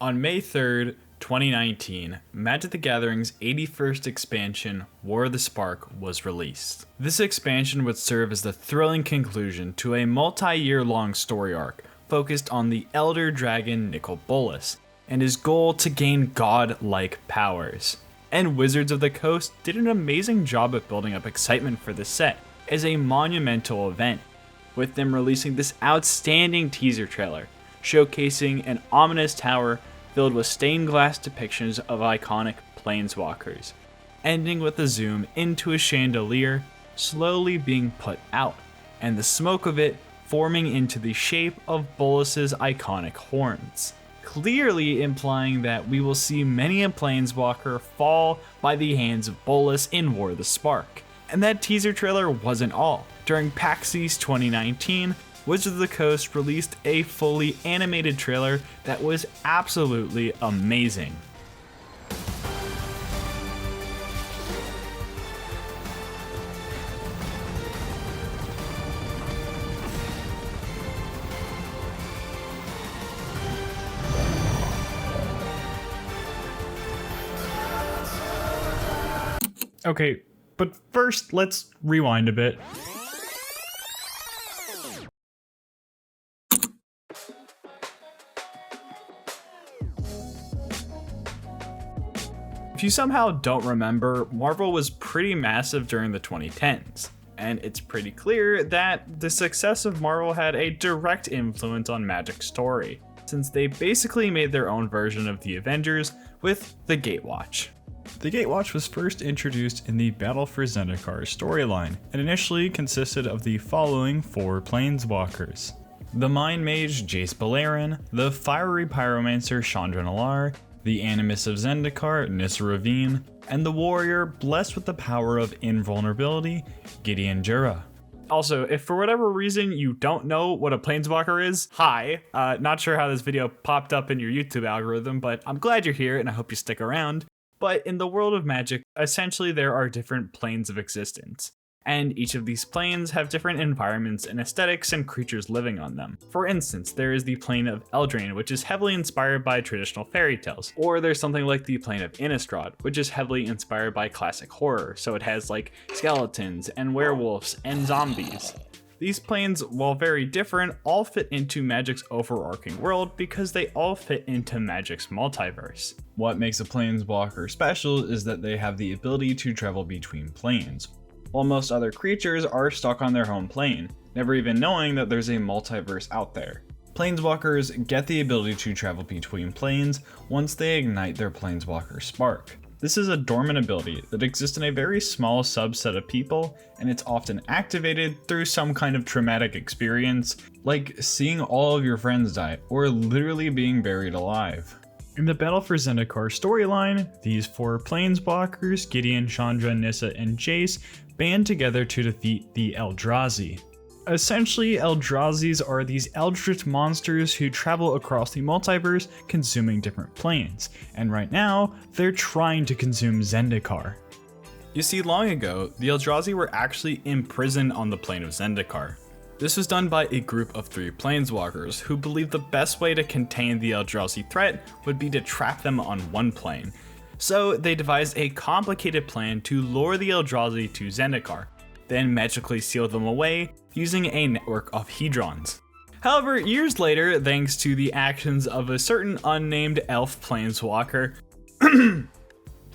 On May 3rd, 2019, Magic the Gathering's 81st expansion, War of the Spark, was released. This expansion would serve as the thrilling conclusion to a multi-year long story arc focused on the Elder Dragon Nicol Bolas and his goal to gain god-like powers. And Wizards of the Coast did an amazing job at building up excitement for this set as a monumental event, with them releasing this outstanding teaser trailer showcasing an ominous tower filled with stained glass depictions of iconic planeswalkers, ending with a zoom into a chandelier slowly being put out, and the smoke of it forming into the shape of Bolas's iconic horns, clearly implying that we will see many a planeswalker fall by the hands of Bolas in War of the Spark. And that teaser trailer wasn't all. During PAX East 2019, Wizards of the Coast released a fully animated trailer that was absolutely amazing. Okay, but first let's rewind a bit. If you somehow don't remember, Marvel was pretty massive during the 2010s, and it's pretty clear that the success of Marvel had a direct influence on Magic's story, since they basically made their own version of the Avengers with the Gatewatch. The Gatewatch was first introduced in the Battle for Zendikar storyline, and initially consisted of the following 4 planeswalkers: the Mind Mage Jace Beleren, the Fiery Pyromancer Chandra Nalaar, the Animus of Zendikar Nissa Ravine, and the Warrior blessed with the power of invulnerability Gideon Jura. Also, if for whatever reason you don't know what a planeswalker is, hi. Not sure how this video popped up in your YouTube algorithm, but I'm glad you're here and I hope you stick around. But in the world of Magic, essentially there are different planes of existence, and each of these planes have different environments and aesthetics and creatures living on them. For instance, there is the plane of Eldraine, which is heavily inspired by traditional fairy tales, or there's something like the plane of Innistrad, which is heavily inspired by classic horror, so it has like skeletons and werewolves and zombies. These planes, while very different, all fit into Magic's overarching world because they all fit into Magic's multiverse. What makes a planeswalker special is that they have the ability to travel between planes, while most other creatures are stuck on their home plane, never even knowing that there's a multiverse out there. Planeswalkers get the ability to travel between planes once they ignite their Planeswalker Spark. This is a dormant ability that exists in a very small subset of people, and it's often activated through some kind of traumatic experience, like seeing all of your friends die, or literally being buried alive. In the Battle for Zendikar storyline, these 4 planeswalkers, Gideon, Chandra, Nissa, and Jace, band together to defeat the Eldrazi. Essentially, Eldrazi's are these eldritch monsters who travel across the multiverse, consuming different planes, and right now, they're trying to consume Zendikar. You see, long ago, the Eldrazi were actually imprisoned on the plane of Zendikar. This was done by a group of 3 planeswalkers who believed the best way to contain the Eldrazi threat would be to trap them on one plane. So they devised a complicated plan to lure the Eldrazi to Zendikar, then magically seal them away using a network of hedrons. However, years later, thanks to the actions of a certain unnamed elf planeswalker, the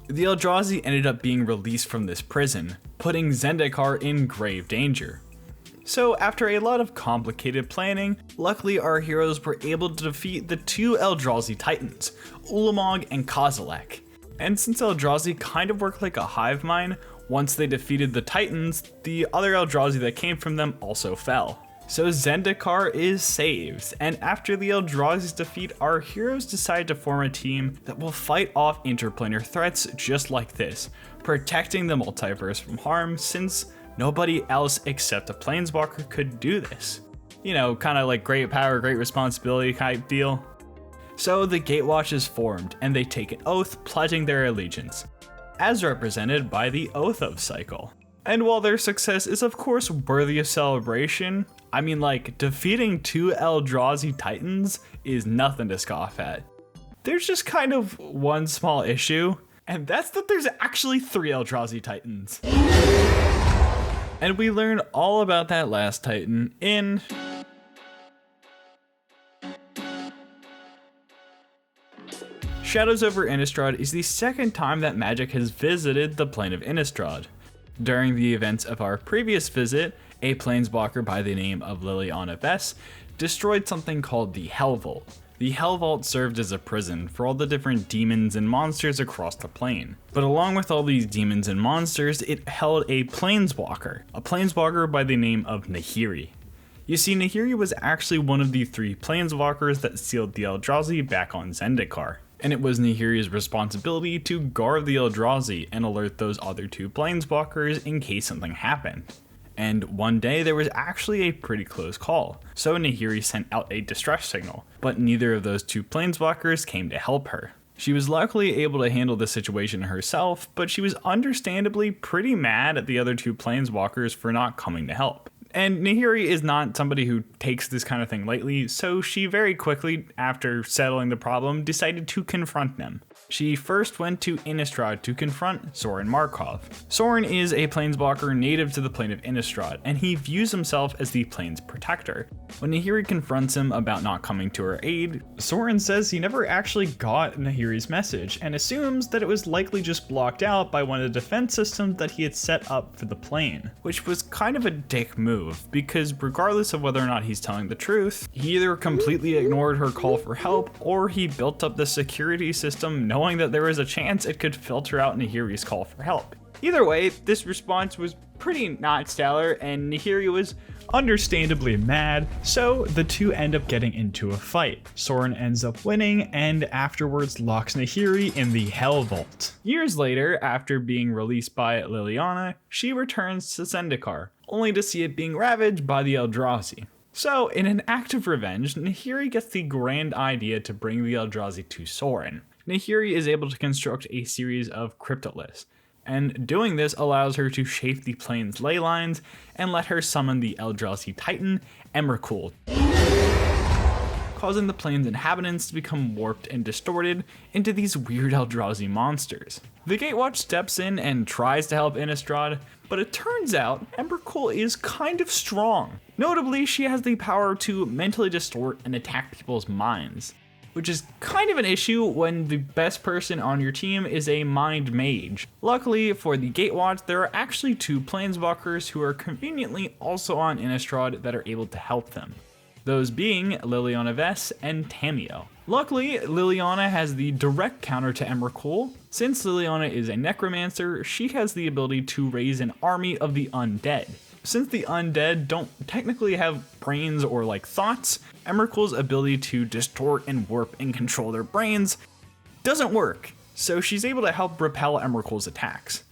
Eldrazi ended up being released from this prison, putting Zendikar in grave danger. So after a lot of complicated planning, luckily our heroes were able to defeat the 2 Eldrazi titans, Ulamog and Kozilek. And since Eldrazi kind of worked like a hive mind, once they defeated the titans, the other Eldrazi that came from them also fell. So Zendikar is saved, and after the Eldrazi's defeat, our heroes decide to form a team that will fight off interplanar threats just like this, protecting the multiverse from harm since nobody else except a planeswalker could do this. You know, kind of like great power, great responsibility type deal. So the Gatewatch is formed, and they take an oath pledging their allegiance, as represented by the Oath of cycle. And while their success is of course worthy of celebration, I mean, like, defeating 2 Eldrazi titans is nothing to scoff at. There's just kind of one small issue, and that's that there's actually 3 Eldrazi Titans. And we learn all about that last Titan in Shadows over Innistrad is the second time that Magic has visited the plane of Innistrad. During the events of our previous visit, a planeswalker by the name of Liliana Vess destroyed something called the Hell Vault. The Hell Vault served as a prison for all the different demons and monsters across the plane. But along with all these demons and monsters, it held a planeswalker by the name of Nahiri. You see, Nahiri was actually one of the 3 planeswalkers that sealed the Eldrazi back on Zendikar. And it was Nahiri's responsibility to guard the Eldrazi and alert those other 2 planeswalkers in case something happened. And one day there was actually a pretty close call, so Nahiri sent out a distress signal, but neither of those 2 planeswalkers came to help her. She was luckily able to handle the situation herself, but she was understandably pretty mad at the other 2 planeswalkers for not coming to help. And Nahiri is not somebody who takes this kind of thing lightly, so she very quickly, after settling the problem, decided to confront them. She first went to Innistrad to confront Sorin Markov. Sorin is a planeswalker native to the plane of Innistrad, and he views himself as the plane's protector. When Nahiri confronts him about not coming to her aid, Sorin says he never actually got Nahiri's message, and assumes that it was likely just blocked out by one of the defense systems that he had set up for the plane, which was kind of a dick move, because regardless of whether or not he's telling the truth, he either completely ignored her call for help, or he built up the security system knowing that there was a chance it could filter out Nahiri's call for help. Either way, this response was pretty not stellar, and Nahiri was understandably mad, so the 2 end up getting into a fight. Sorin ends up winning, and afterwards locks Nahiri in the Hell Vault. Years later, after being released by Liliana, she returns to Zendikar, only to see it being ravaged by the Eldrazi. So, in an act of revenge, Nahiri gets the grand idea to bring the Eldrazi to Sorin. Nahiri is able to construct a series of cryptoliths, and doing this allows her to shape the plane's ley lines and let her summon the Eldrazi Titan, Emrakul, causing the plane's inhabitants to become warped and distorted into these weird Eldrazi monsters. The Gatewatch steps in and tries to help Innistrad, but it turns out Emrakul is kind of strong. Notably, she has the power to mentally distort and attack people's minds, which is kind of an issue when the best person on your team is a mind mage. Luckily for the Gatewatch, there are actually 2 planeswalkers who are conveniently also on Innistrad that are able to help them, those being Liliana Vess and Tamiyo. Luckily, Liliana has the direct counter to Emrakul. Since Liliana is a necromancer, she has the ability to raise an army of the undead. Since the undead don't technically have brains or thoughts, Emrakul's ability to distort and warp and control their brains doesn't work, so she's able to help repel Emrakul's attacks.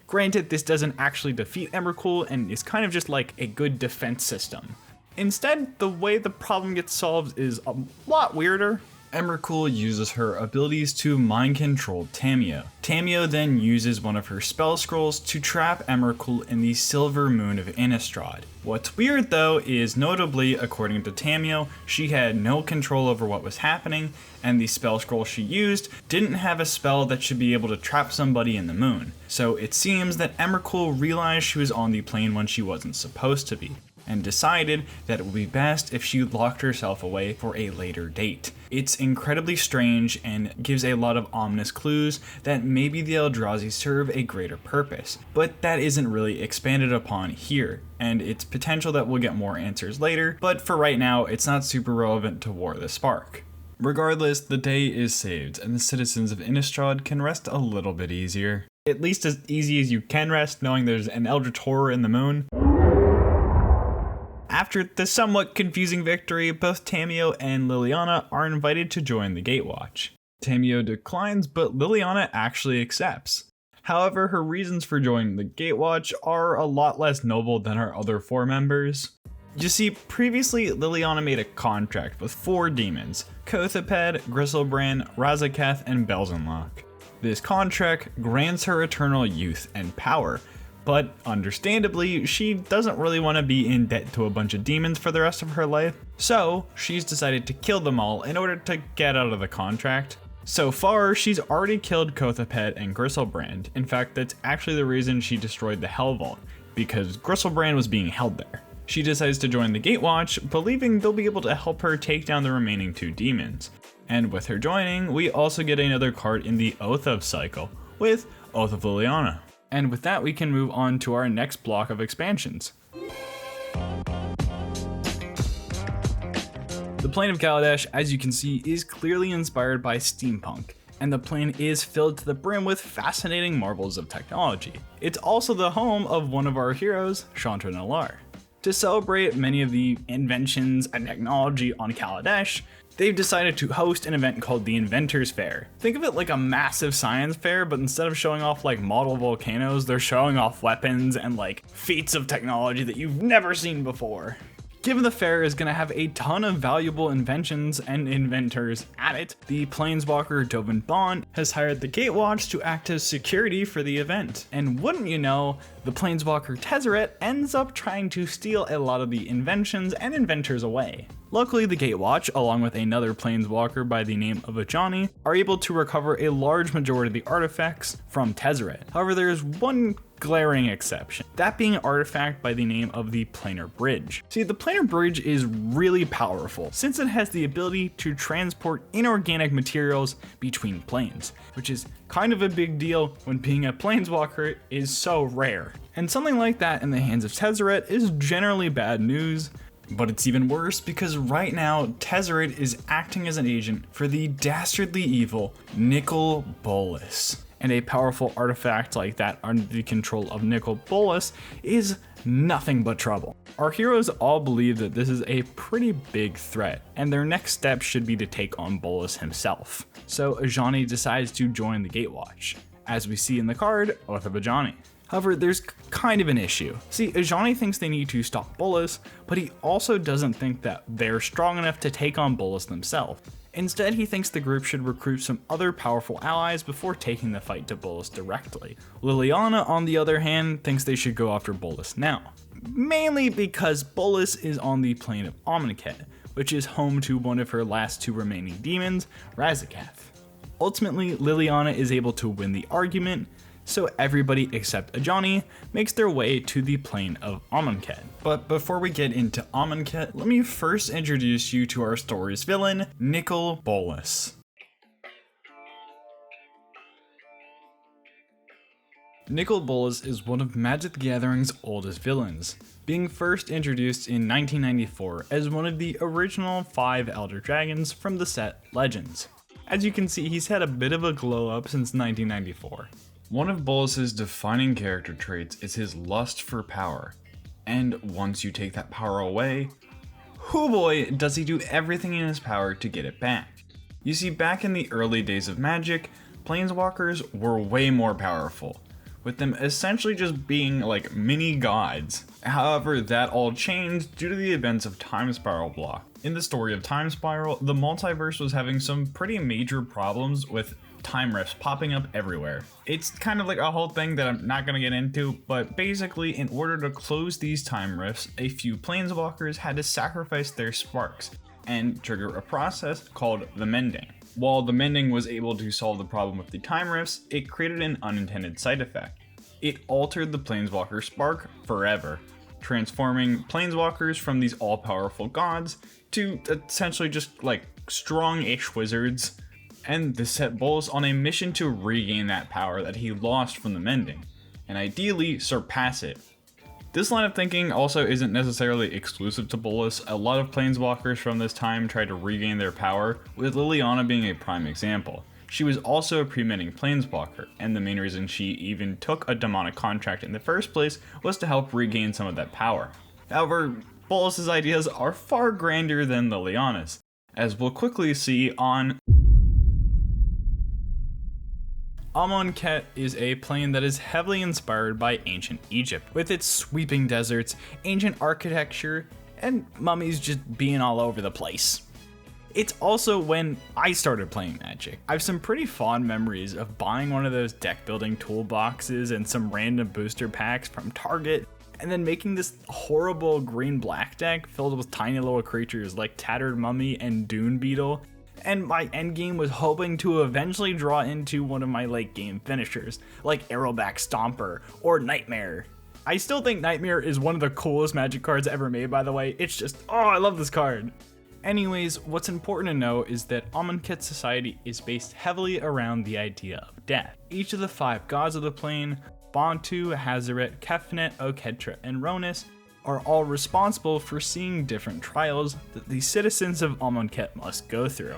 Granted, this doesn't actually defeat Emrakul and is kind of just like a good defense system. Instead, the way the problem gets solved is a lot weirder. Emrakul uses her abilities to mind control Tamiyo. Tamiyo then uses one of her spell scrolls to trap Emrakul in the Silver Moon of Innistrad. What's weird though is, notably, according to Tamiyo, she had no control over what was happening, and the spell scroll she used didn't have a spell that should be able to trap somebody in the moon. So it seems that Emrakul realized she was on the plane when she wasn't supposed to be, and decided that it would be best if she locked herself away for a later date. It's incredibly strange and gives a lot of ominous clues that maybe the Eldrazi serve a greater purpose, but that isn't really expanded upon here, and it's potential that we'll get more answers later, but for right now, it's not super relevant to War of the Spark. Regardless, the day is saved, and the citizens of Innistrad can rest a little bit easier. At least as easy as you can rest, knowing there's an Eldritch Horror in the moon. After the somewhat confusing victory, both Tamiyo and Liliana are invited to join the Gatewatch. Tamiyo declines, but Liliana actually accepts. However, her reasons for joining the Gatewatch are a lot less noble than her other 4 members. You see, previously Liliana made a contract with 4 demons: Kothaped, Griselbrand, Razaketh, and Belzenlock. This contract grants her eternal youth and power, but understandably, she doesn't really want to be in debt to a bunch of demons for the rest of her life, so she's decided to kill them all in order to get out of the contract. So far, she's already killed Kothapet and Gristlebrand. In fact, that's actually the reason she destroyed the Hell Vault, because Gristlebrand was being held there. She decides to join the Gatewatch, believing they'll be able to help her take down the remaining 2 demons. And with her joining, we also get another card in the Oath of cycle, with Oath of Liliana. And with that, we can move on to our next block of expansions. The plane of Kaladesh, as you can see, is clearly inspired by steampunk, and the plane is filled to the brim with fascinating marvels of technology. It's also the home of one of our heroes, Chandra Nalaar. To celebrate many of the inventions and technology on Kaladesh, they've decided to host an event called the Inventors Fair. Think of it like a massive science fair, but instead of showing off like model volcanoes, they're showing off weapons and like feats of technology that you've never seen before. Given the fair is going to have a ton of valuable inventions and inventors at it, the planeswalker Dovin Bond has hired the Gatewatch to act as security for the event. And wouldn't you know, the planeswalker Tezzeret ends up trying to steal a lot of the inventions and inventors away. Luckily, the Gatewatch, along with another planeswalker by the name of Ajani, are able to recover a large majority of the artifacts from Tezzeret. However, there is one glaring exception, that being an artifact by the name of the Planar Bridge. See, the Planar Bridge is really powerful since it has the ability to transport inorganic materials between planes, which is kind of a big deal when being a planeswalker is so rare. And something like that in the hands of Tezzeret is generally bad news. But it's even worse because right now, Tezzeret is acting as an agent for the dastardly evil Nicol Bolas. And a powerful artifact like that under the control of Nicol Bolas is nothing but trouble. Our heroes all believe that this is a pretty big threat, and their next step should be to take on Bolas himself. So Ajani decides to join the Gatewatch, as we see in the card, Oath of Ajani. However, there's kind of an issue. See, Ajani thinks they need to stop Bolas, but he also doesn't think that they're strong enough to take on Bolas themselves. Instead, he thinks the group should recruit some other powerful allies before taking the fight to Bolas directly. Liliana, on the other hand, thinks they should go after Bolas now. Mainly because Bolas is on the plane of Amonkhet, which is home to one of her last 2 remaining demons, Razakath. Ultimately, Liliana is able to win the argument, so everybody except Ajani makes their way to the plane of Amonkhet. But before we get into Amonkhet, let me first introduce you to our story's villain, Nicol Bolas. Nicol Bolas is one of Magic the Gathering's oldest villains, being first introduced in 1994 as one of the original 5 Elder Dragons from the set Legends. As you can see, he's had a bit of a glow up since 1994. One of Bolas's defining character traits is his lust for power, and once you take that power away, oh boy, does he do everything in his power to get it back. You see, back in the early days of Magic, planeswalkers were way more powerful, with them essentially just being like mini gods. However, that all changed due to the events of Time Spiral Block. In the story of Time Spiral, the multiverse was having some pretty major problems with time rifts popping up everywhere. It's kind of like a whole thing that I'm not going to get into, but basically in order to close these time rifts, a few planeswalkers had to sacrifice their sparks and trigger a process called the Mending. While the Mending was able to solve the problem with the time rifts, it created an unintended side effect. It altered the planeswalker spark forever, transforming planeswalkers from these all-powerful gods to essentially just like strong-ish wizards. And this set Bolas on a mission to regain that power that he lost from the Mending, and ideally surpass it. This line of thinking also isn't necessarily exclusive to Bolas. A lot of planeswalkers from this time tried to regain their power, with Liliana being a prime example. She was also a pre-Mending planeswalker, and the main reason she even took a demonic contract in the first place was to help regain some of that power. However, Bolas's ideas are far grander than Liliana's, as we'll quickly see on Amonkhet is a plane that is heavily inspired by ancient Egypt, with its sweeping deserts, ancient architecture, and mummies just being all over the place. It's also when I started playing Magic. I have some pretty fond memories of buying one of those deck building toolboxes and some random booster packs from Target, and then making this horrible green-black deck filled with tiny little creatures like Tattered Mummy and Dune Beetle. and my endgame was hoping to eventually draw into one of my late game finishers, like Arrowback Stomper or Nightmare. I still think Nightmare is one of the coolest Magic cards ever made, by the way. It's just, oh, I love this card. Anyways, what's important to know is that Amonkhet society is based heavily around the idea of death. Each of the 5 gods of the plane, Bontu, Hazaret, Kefnet, Oketra, and Ronus, are all responsible for seeing different trials that the citizens of Amonkhet must go through,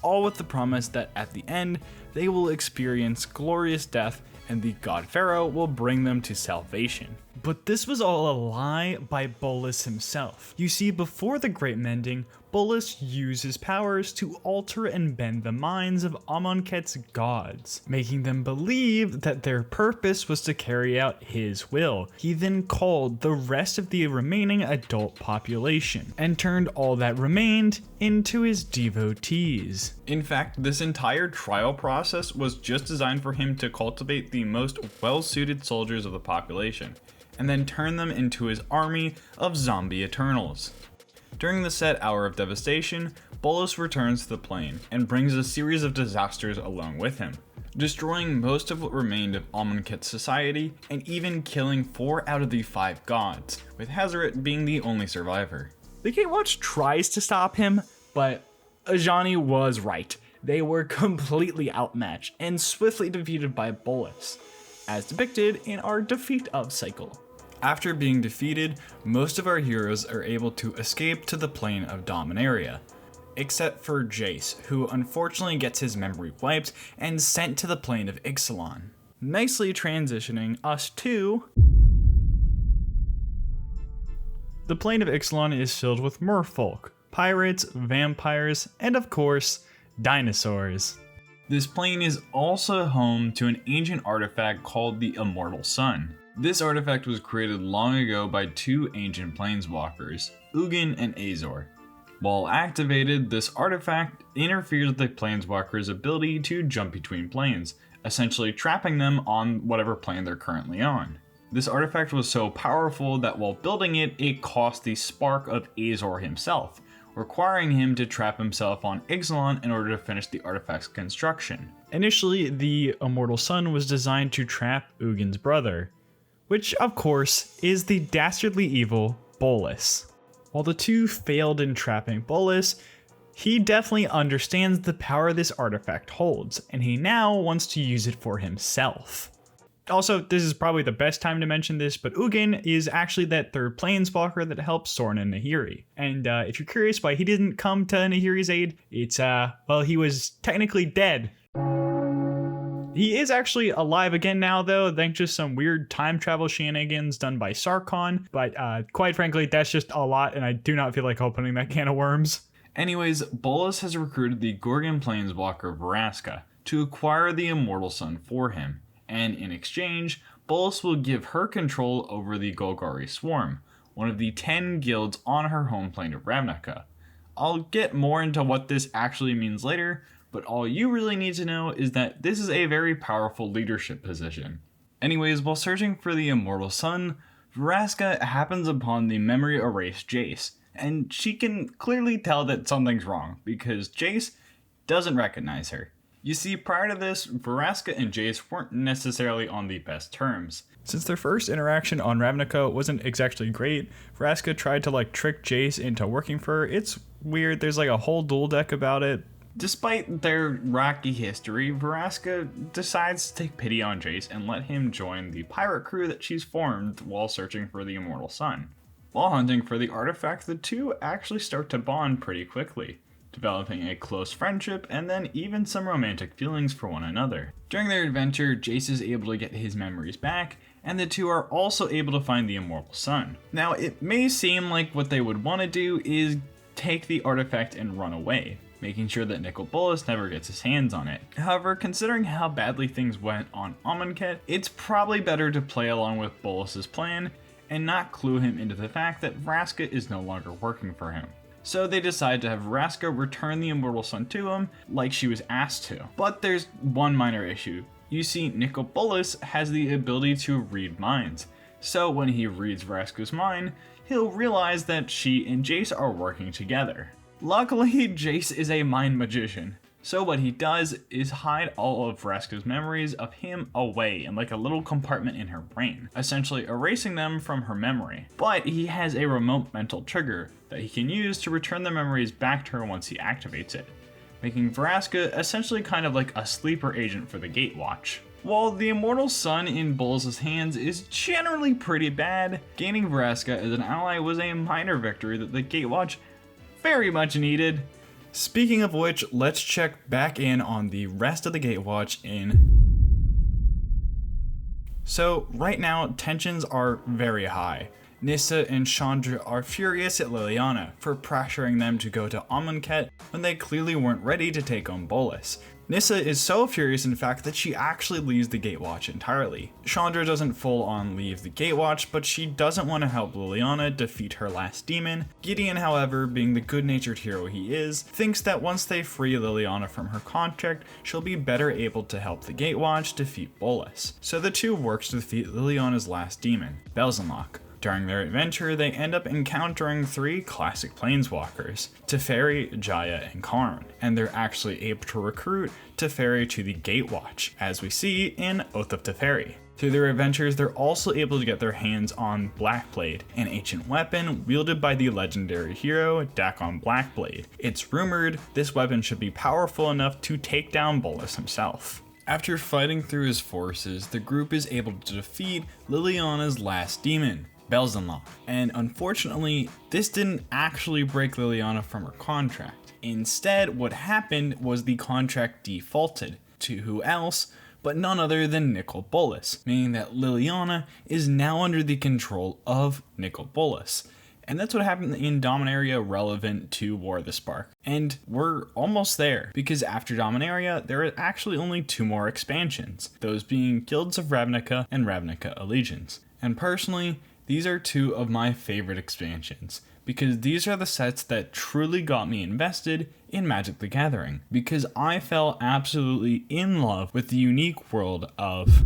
all with the promise that at the end, they will experience glorious death and the god Pharaoh will bring them to salvation. But this was all a lie by Bolas himself. You see, before the Great Mending, Bolas used his powers to alter and bend the minds of Amonkhet's gods, making them believe that their purpose was to carry out his will. He then called the rest of the remaining adult population and turned all that remained into his devotees. In fact, this entire trial process was just designed for him to cultivate the most well-suited soldiers of the population, and then turn them into his army of zombie Eternals. During the set Hour of Devastation, Bolas returns to the plane and brings a series of disasters along with him, destroying most of what remained of Amonkhet's society and even killing 4 out of the 5 gods, with Hazaret being the only survivor. The Gatewatch tries to stop him, but Ajani was right. They were completely outmatched and swiftly defeated by Bolas, as depicted in our Defeat of cycle. After being defeated, most of our heroes are able to escape to the plane of Dominaria, except for Jace, who unfortunately gets his memory wiped and sent to the plane of Ixalan. Nicely transitioning us to... The plane of Ixalan is filled with merfolk, pirates, vampires, and of course, dinosaurs. This plane is also home to an ancient artifact called the Immortal Sun. This artifact was created long ago by 2 ancient planeswalkers, Ugin and Azor. While activated, this artifact interferes with the planeswalker's ability to jump between planes, essentially trapping them on whatever plane they're currently on. This artifact was so powerful that while building it, it cost the spark of Azor himself, requiring him to trap himself on Ixalan in order to finish the artifact's construction. Initially, the Immortal Sun was designed to trap Ugin's brother, which of course is the dastardly evil Bolas. While the 2 failed in trapping Bolas, he definitely understands the power this artifact holds, and he now wants to use it for himself. Also, this is probably the best time to mention this, but Ugin is actually that 3rd planeswalker that helps Soren and Nahiri. And if you're curious why he didn't come to Nahiri's aid, it's, well, he was technically dead. He is actually alive again now, though, thanks to some weird time travel shenanigans done by Sarkon, but quite frankly, that's just a lot, and I do not feel like opening that can of worms. Anyways, Bolas has recruited the Gorgon planeswalker Vraska to acquire the Immortal Sun for him, and in exchange, Bolas will give her control over the Golgari Swarm, one of the 10 guilds on her home plane of Ravnica. I'll get more into what this actually means later, but all you really need to know is that this is a very powerful leadership position. Anyways, while searching for the Immortal Sun, Vraska happens upon the memory erased Jace, and she can clearly tell that something's wrong, because Jace doesn't recognize her. You see, prior to this, Vraska and Jace weren't necessarily on the best terms. Since their first interaction on Ravnica wasn't exactly great, Vraska tried to trick Jace into working for her. It's weird, there's a whole duel deck about it. Despite their rocky history, Vraska decides to take pity on Jace and let him join the pirate crew that she's formed while searching for the Immortal Sun. While hunting for the artifact, the 2 actually start to bond pretty quickly, developing a close friendship and then even some romantic feelings for one another. During their adventure, Jace is able to get his memories back, and the 2 are also able to find the Immortal Sun. Now, it may seem like what they would want to do is take the artifact and run away, making sure that Nicol Bolas never gets his hands on it. However, considering how badly things went on Amonkhet, it's probably better to play along with Bolas' plan and not clue him into the fact that Vraska is no longer working for him. So they decide to have Vraska return the Immortal Sun to him like she was asked to. But there's one minor issue. You see, Nicol Bolas has the ability to read minds, so when he reads Vraska's mind, he'll realize that she and Jace are working together. Luckily, Jace is a mind magician. So what he does is hide all of Vraska's memories of him away in like a little compartment in her brain, essentially erasing them from her memory. But he has a remote mental trigger that he can use to return the memories back to her once he activates it, making Vraska essentially kind of like a sleeper agent for the Gatewatch. While the Immortal Sun in Bolas' hands is generally pretty bad, gaining Vraska as an ally was a minor victory that the Gatewatch very much needed. Speaking of which, let's check back in on the rest of the Gatewatch in... So right now, tensions are very high. Nissa and Chandra are furious at Liliana for pressuring them to go to Amonkhet when they clearly weren't ready to take on Bolas. Nissa is so furious in fact that she actually leaves the Gatewatch entirely. Chandra doesn't full on leave the Gatewatch, but she doesn't want to help Liliana defeat her last demon. Gideon, however, being the good-natured hero he is, thinks that once they free Liliana from her contract, she'll be better able to help the Gatewatch defeat Bolas. So the two work to defeat Liliana's last demon, Belzenlok. During their adventure, they end up encountering 3 classic planeswalkers, Teferi, Jaya, and Karn, and they're actually able to recruit Teferi to the Gatewatch, as we see in Oath of Teferi. Through their adventures, they're also able to get their hands on Blackblade, an ancient weapon wielded by the legendary hero Dakon Blackblade. It's rumored this weapon should be powerful enough to take down Bolas himself. After fighting through his forces, the group is able to defeat Liliana's last demon, Belzenlok, and unfortunately, this didn't actually break Liliana from her contract. Instead, what happened was the contract defaulted to who else but none other than Nicol Bolas, meaning that Liliana is now under the control of Nicol Bolas. And that's what happened in Dominaria relevant to War of the Spark. And we're almost there, because after Dominaria, there are actually only 2 more expansions, those being Guilds of Ravnica and Ravnica Allegiance. And personally, these are 2 of my favorite expansions, because these are the sets that truly got me invested in Magic the Gathering, because I fell absolutely in love with the unique world of...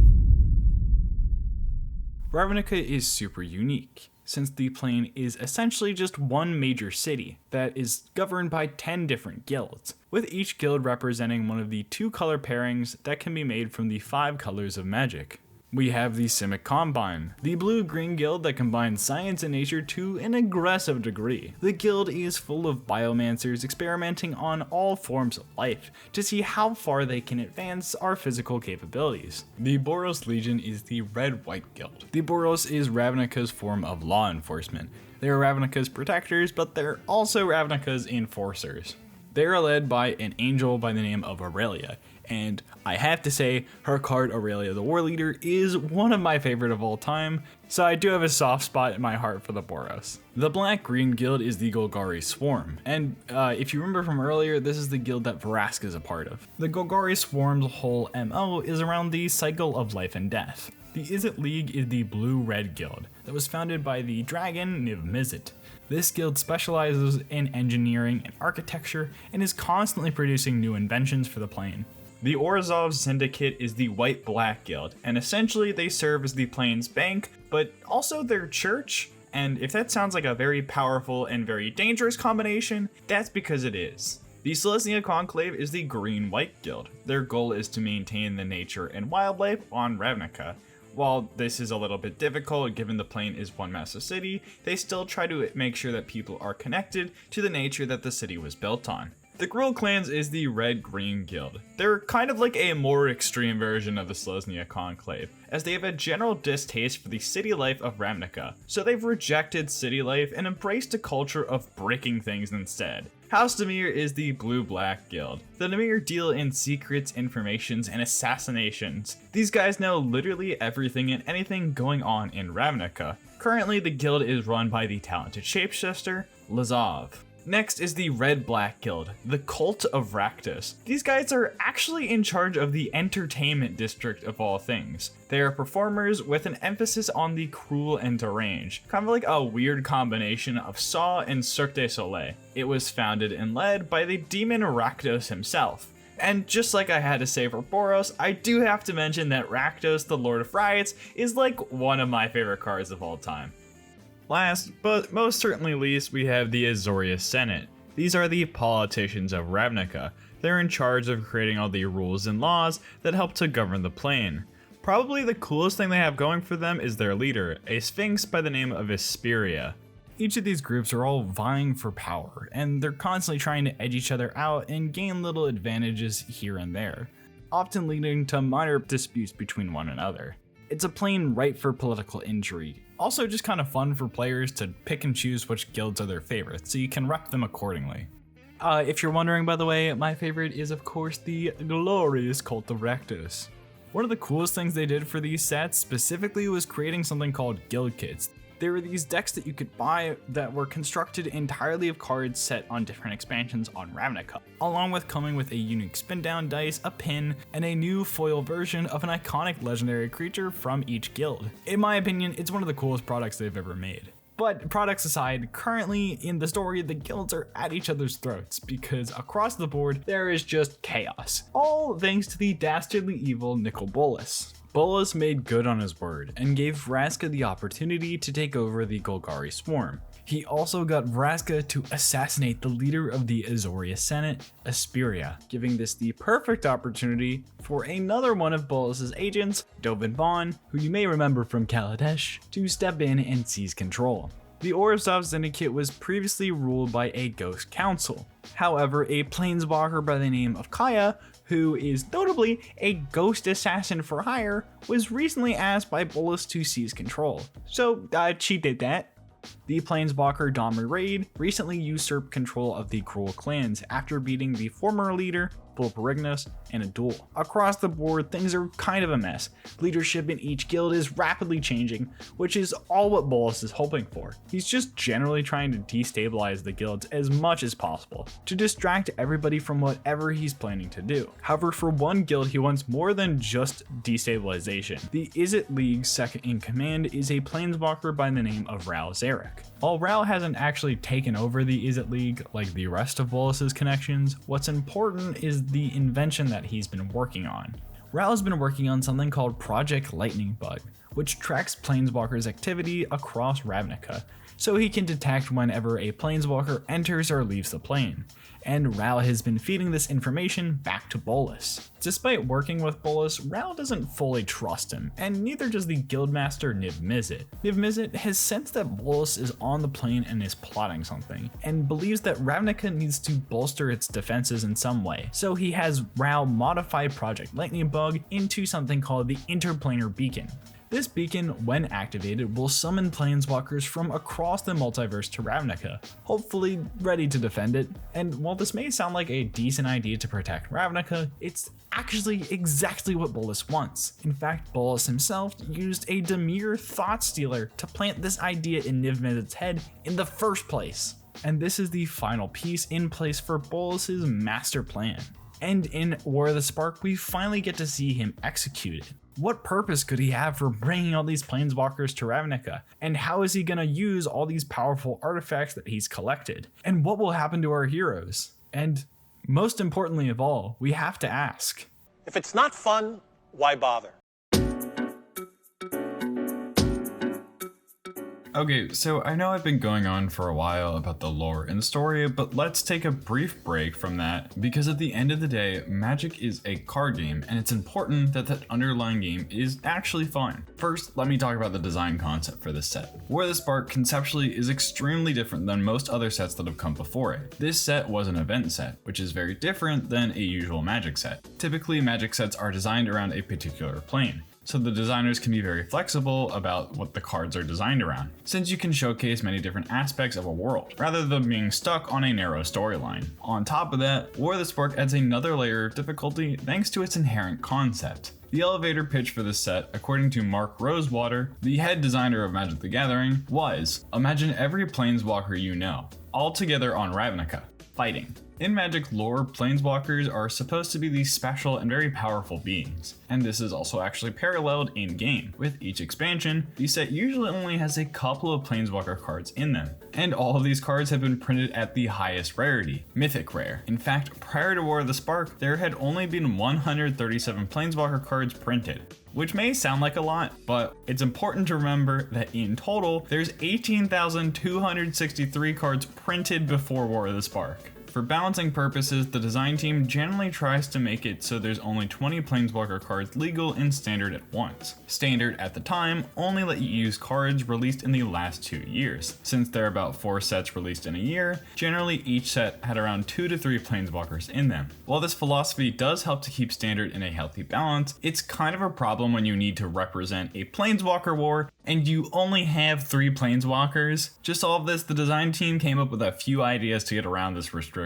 Ravnica is super unique, since the plane is essentially just one major city that is governed by 10 different guilds, with each guild representing one of the 2 color pairings that can be made from the 5 colors of Magic. We have the Simic Combine, the blue-green guild that combines science and nature to an aggressive degree. The guild is full of biomancers experimenting on all forms of life to see how far they can advance our physical capabilities. The Boros Legion is the red-white guild. The Boros is Ravnica's form of law enforcement. They are Ravnica's protectors, but they're also Ravnica's enforcers. They are led by an angel by the name of Aurelia, and I have to say, her card Aurelia the War Leader is one of my favorite of all time, so I do have a soft spot in my heart for the Boros. The Black-Green Guild is the Golgari Swarm, and if you remember from earlier, this is the guild that Vraska is a part of. The Golgari Swarm's whole MO is around the cycle of life and death. The Izzet League is the Blue-Red Guild that was founded by the dragon Niv-Mizzet. This guild specializes in engineering and architecture and is constantly producing new inventions for the plane. The Orzhov Syndicate is the White-Black Guild, and essentially they serve as the plane's bank, but also their church, and if that sounds like a very powerful and very dangerous combination, that's because it is. The Selesnya Conclave is the Green-White Guild. Their goal is to maintain the nature and wildlife on Ravnica. While this is a little bit difficult given the plane is one massive city, they still try to make sure that people are connected to the nature that the city was built on. The Gruul Clans is the Red-Green Guild. They're kind of like a more extreme version of the Selesnya Conclave, as they have a general distaste for the city life of Ravnica, so they've rejected city life and embraced a culture of breaking things instead. House Dimir is the Blue-Black Guild. The Dimir deal in secrets, informations, and assassinations. These guys know literally everything and anything going on in Ravnica. Currently, the guild is run by the talented shapeshifter, Lazav. Next is the Red-Black Guild, the Cult of Rakdos. These guys are actually in charge of the entertainment district of all things. They are performers with an emphasis on the cruel and deranged, kind of like a weird combination of Saw and Cirque du Soleil. It was founded and led by the demon Rakdos himself. And just like I had to say for Boros, I do have to mention that Rakdos, the Lord of Riots, is like one of my favorite cards of all time. Last, but most certainly least, we have the Azorius Senate. These are the politicians of Ravnica. They're in charge of creating all the rules and laws that help to govern the plane. Probably the coolest thing they have going for them is their leader, a sphinx by the name of Vesperia. Each of these groups are all vying for power, and they're constantly trying to edge each other out and gain little advantages here and there, often leading to minor disputes between one another. It's a plane ripe for political intrigue. Also just kind of fun for players to pick and choose which guilds are their favorites, so you can rep them accordingly. If you're wondering, by the way, my favorite is of course the glorious Cult of Rakdos. One of the coolest things they did for these sets specifically was creating something called guild kits. There were these decks that you could buy that were constructed entirely of cards set on different expansions on Ravnica, along with coming with a unique spin down dice, a pin, and a new foil version of an iconic legendary creature from each guild. In my opinion, it's one of the coolest products they've ever made. But products aside, currently in the story, the guilds are at each other's throats because across the board, there is just chaos. All thanks to the dastardly evil Nicol Bolas. Bolas made good on his word and gave Vraska the opportunity to take over the Golgari Swarm. He also got Vraska to assassinate the leader of the Azoria Senate, Asperia, giving this the perfect opportunity for another one of Bolas's agents, Dovin Vaughn, who you may remember from Kaladesh, to step in and seize control. The Orzhov Syndicate was previously ruled by a Ghost Council. However, a planeswalker by the name of Kaya, who is notably a ghost assassin for hire, was recently asked by Bolas to seize control. So, she did that. The planeswalker Domri Raid recently usurped control of the Gruul clans after beating the former leader, Bulparignos, in a duel. Across the board, things are kind of a mess. Leadership in each guild is rapidly changing, which is all what Bolas is hoping for. He's just generally trying to destabilize the guilds as much as possible, to distract everybody from whatever he's planning to do. However, for one guild, he wants more than just destabilization. The Izzet League's second in command is a planeswalker by the name of Ral Zarek. While Ral hasn't actually taken over the Izzet League like the rest of Bolas's connections, what's important is the invention that he's been working on. Ral has been working on something called Project Lightning Bug, which tracks planeswalkers' activity across Ravnica, so he can detect whenever a planeswalker enters or leaves the plane. And Ral has been feeding this information back to Bolas. Despite working with Bolas, Ral doesn't fully trust him, and neither does the guildmaster Niv Mizzet. Niv Mizzet has sensed that Bolas is on the plane and is plotting something, and believes that Ravnica needs to bolster its defenses in some way, so he has Ral modify Project Lightning Bug into something called the Interplanar Beacon. This beacon, when activated, will summon planeswalkers from across the multiverse to Ravnica, hopefully ready to defend it. And while this may sound like a decent idea to protect Ravnica, it's actually exactly what Bolas wants. In fact, Bolas himself used a Dimir Thought Stealer to plant this idea in Niv Mizzet's head in the first place. And this is the final piece in place for Bolas's master plan. And in War of the Spark, we finally get to see him executed. What purpose could he have for bringing all these planeswalkers to Ravnica? And how is he going to use all these powerful artifacts that he's collected? And what will happen to our heroes? And most importantly of all, we have to ask, if it's not fun, why bother? Okay, so I know I've been going on for a while about the lore and story, but let's take a brief break from that, because at the end of the day, Magic is a card game, and it's important that that underlying game is actually fun. First, let me talk about the design concept for this set. War of the Spark conceptually is extremely different than most other sets that have come before it. This set was an event set, which is very different than a usual Magic set. Typically, Magic sets are designed around a particular plane, so the designers can be very flexible about what the cards are designed around, since you can showcase many different aspects of a world, rather than being stuck on a narrow storyline. On top of that, War of the Spark adds another layer of difficulty thanks to its inherent concept. The elevator pitch for this set, according to Mark Rosewater, the head designer of Magic the Gathering, was, imagine every planeswalker you know, all together on Ravnica, fighting. In Magic lore, planeswalkers are supposed to be these special and very powerful beings, and this is also actually paralleled in-game. With each expansion, the set usually only has a couple of planeswalker cards in them, and all of these cards have been printed at the highest rarity, Mythic Rare. In fact, prior to War of the Spark, there had only been 137 planeswalker cards printed, which may sound like a lot, but it's important to remember that in total, there's 18,263 cards printed before War of the Spark. For balancing purposes, the design team generally tries to make it so there's only 20 planeswalker cards legal in Standard at once. Standard at the time only let you use cards released in the last 2 years. Since there are about 4 sets released in a year, generally each set had around 2 to 3 planeswalkers in them. While this philosophy does help to keep Standard in a healthy balance, it's kind of a problem when you need to represent a planeswalker war and you only have 3 planeswalkers. To solve this, the design team came up with a few ideas to get around this restriction.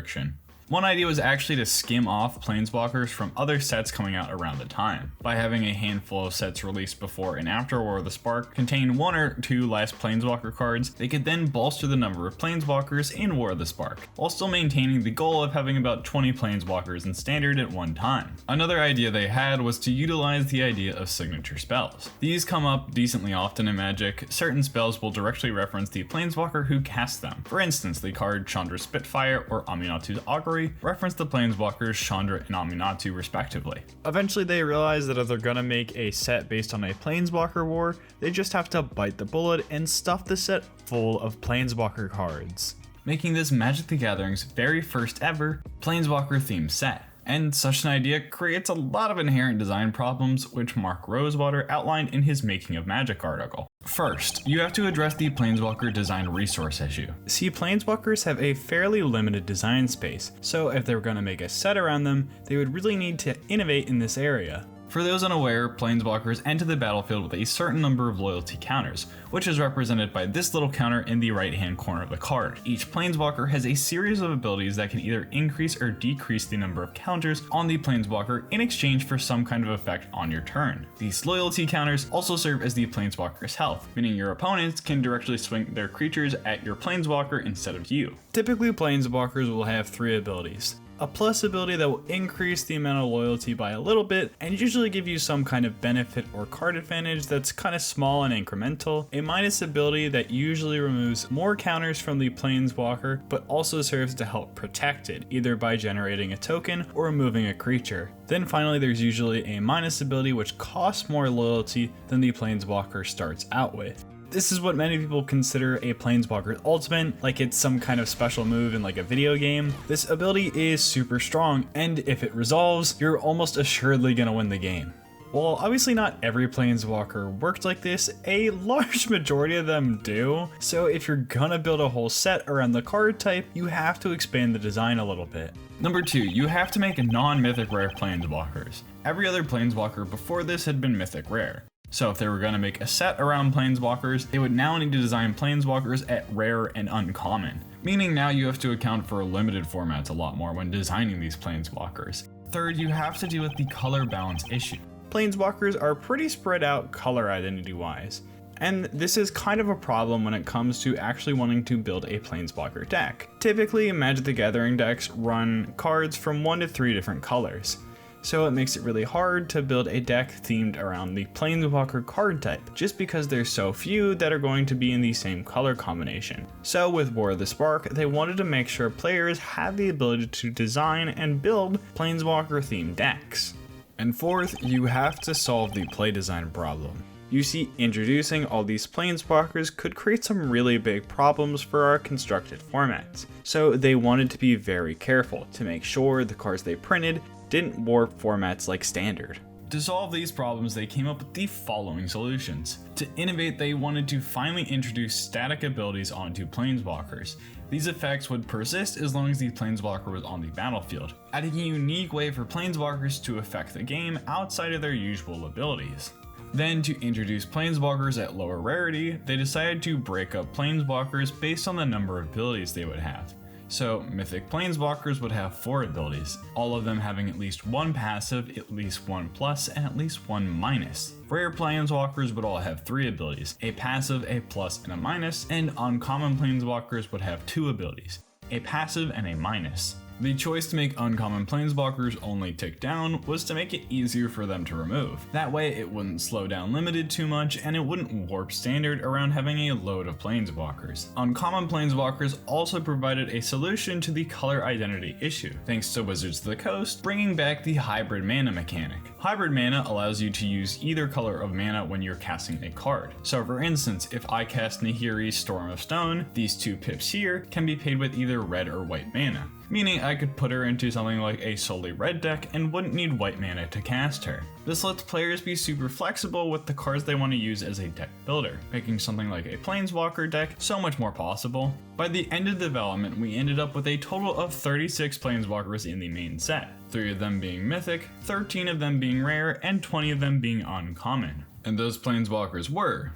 One idea was actually to skim off planeswalkers from other sets coming out around the time. By having a handful of sets released before and after War of the Spark contain 1 or 2 less planeswalker cards, they could then bolster the number of planeswalkers in War of the Spark, while still maintaining the goal of having about 20 planeswalkers in Standard at one time. Another idea they had was to utilize the idea of signature spells. These come up decently often in Magic. Certain spells will directly reference the planeswalker who casts them. For instance, the card Chandra's Spitfire or Aminatu's Augury reference the planeswalkers Chandra and Aminatu respectively. Eventually they realized that if they're gonna make a set based on a planeswalker war, they just have to bite the bullet and stuff the set full of planeswalker cards, making this Magic the Gathering's very first ever planeswalker themed set. And such an idea creates a lot of inherent design problems, which Mark Rosewater outlined in his Making of Magic article. First, you have to address the planeswalker design resource issue. See, planeswalkers have a fairly limited design space, so if they were going to make a set around them, they would really need to innovate in this area. For those unaware, planeswalkers enter the battlefield with a certain number of loyalty counters, which is represented by this little counter in the right hand corner of the card. Each planeswalker has a series of abilities that can either increase or decrease the number of counters on the planeswalker in exchange for some kind of effect on your turn. These loyalty counters also serve as the planeswalker's health, meaning your opponents can directly swing their creatures at your planeswalker instead of you. Typically, planeswalkers will have 3 abilities. A plus ability that will increase the amount of loyalty by a little bit and usually give you some kind of benefit or card advantage that's kind of small and incremental. A minus ability that usually removes more counters from the planeswalker but also serves to help protect it, either by generating a token or removing a creature. Then finally there's usually a minus ability which costs more loyalty than the planeswalker starts out with. This is what many people consider a planeswalker's ultimate, like it's some kind of special move in like a video game. This ability is super strong, and if it resolves, you're almost assuredly gonna win the game. While obviously not every planeswalker worked like this, a large majority of them do, so if you're gonna build a whole set around the card type, you have to expand the design a little bit. Number 2, you have to make non-mythic rare planeswalkers. Every other planeswalker before this had been mythic rare. So if they were going to make a set around planeswalkers, they would now need to design planeswalkers at rare and uncommon, meaning now you have to account for limited formats a lot more when designing these planeswalkers. Third, you have to deal with the color balance issue. Planeswalkers are pretty spread out color identity wise, and this is kind of a problem when it comes to actually wanting to build a planeswalker deck. Typically, Magic the Gathering decks run cards from 1 to 3 different colors. So it makes it really hard to build a deck themed around the planeswalker card type, just because there's so few that are going to be in the same color combination. So with War of the Spark, they wanted to make sure players had the ability to design and build planeswalker themed decks. And fourth, you have to solve the play design problem. You see, introducing all these planeswalkers could create some really big problems for our constructed formats. So they wanted to be very careful to make sure the cards they printed didn't warp formats like Standard. To solve these problems, they came up with the following solutions. To innovate, they wanted to finally introduce static abilities onto planeswalkers. These effects would persist as long as the planeswalker was on the battlefield, adding a unique way for planeswalkers to affect the game outside of their usual abilities. Then, to introduce planeswalkers at lower rarity, they decided to break up planeswalkers based on the number of abilities they would have. So, mythic planeswalkers would have 4 abilities, all of them having at least 1 passive, at least 1 plus, and at least 1 minus. Rare planeswalkers would all have 3 abilities, a passive, a plus, and a minus, and uncommon planeswalkers would have 2 abilities, a passive and a minus. The choice to make uncommon planeswalkers only tick down was to make it easier for them to remove. That way it wouldn't slow down limited too much and it wouldn't warp standard around having a load of planeswalkers. Uncommon planeswalkers also provided a solution to the color identity issue, thanks to Wizards of the Coast bringing back the hybrid mana mechanic. Hybrid mana allows you to use either color of mana when you're casting a card. So for instance, if I cast Nahiri's Storm of Stone, these 2 pips here can be paid with either red or white mana, meaning I could put her into something like a solely red deck and wouldn't need white mana to cast her. This lets players be super flexible with the cards they want to use as a deck builder, making something like a planeswalker deck so much more possible. By the end of development, we ended up with a total of 36 planeswalkers in the main set, 3 of them being mythic, 13 of them being rare, and 20 of them being uncommon. And those planeswalkers were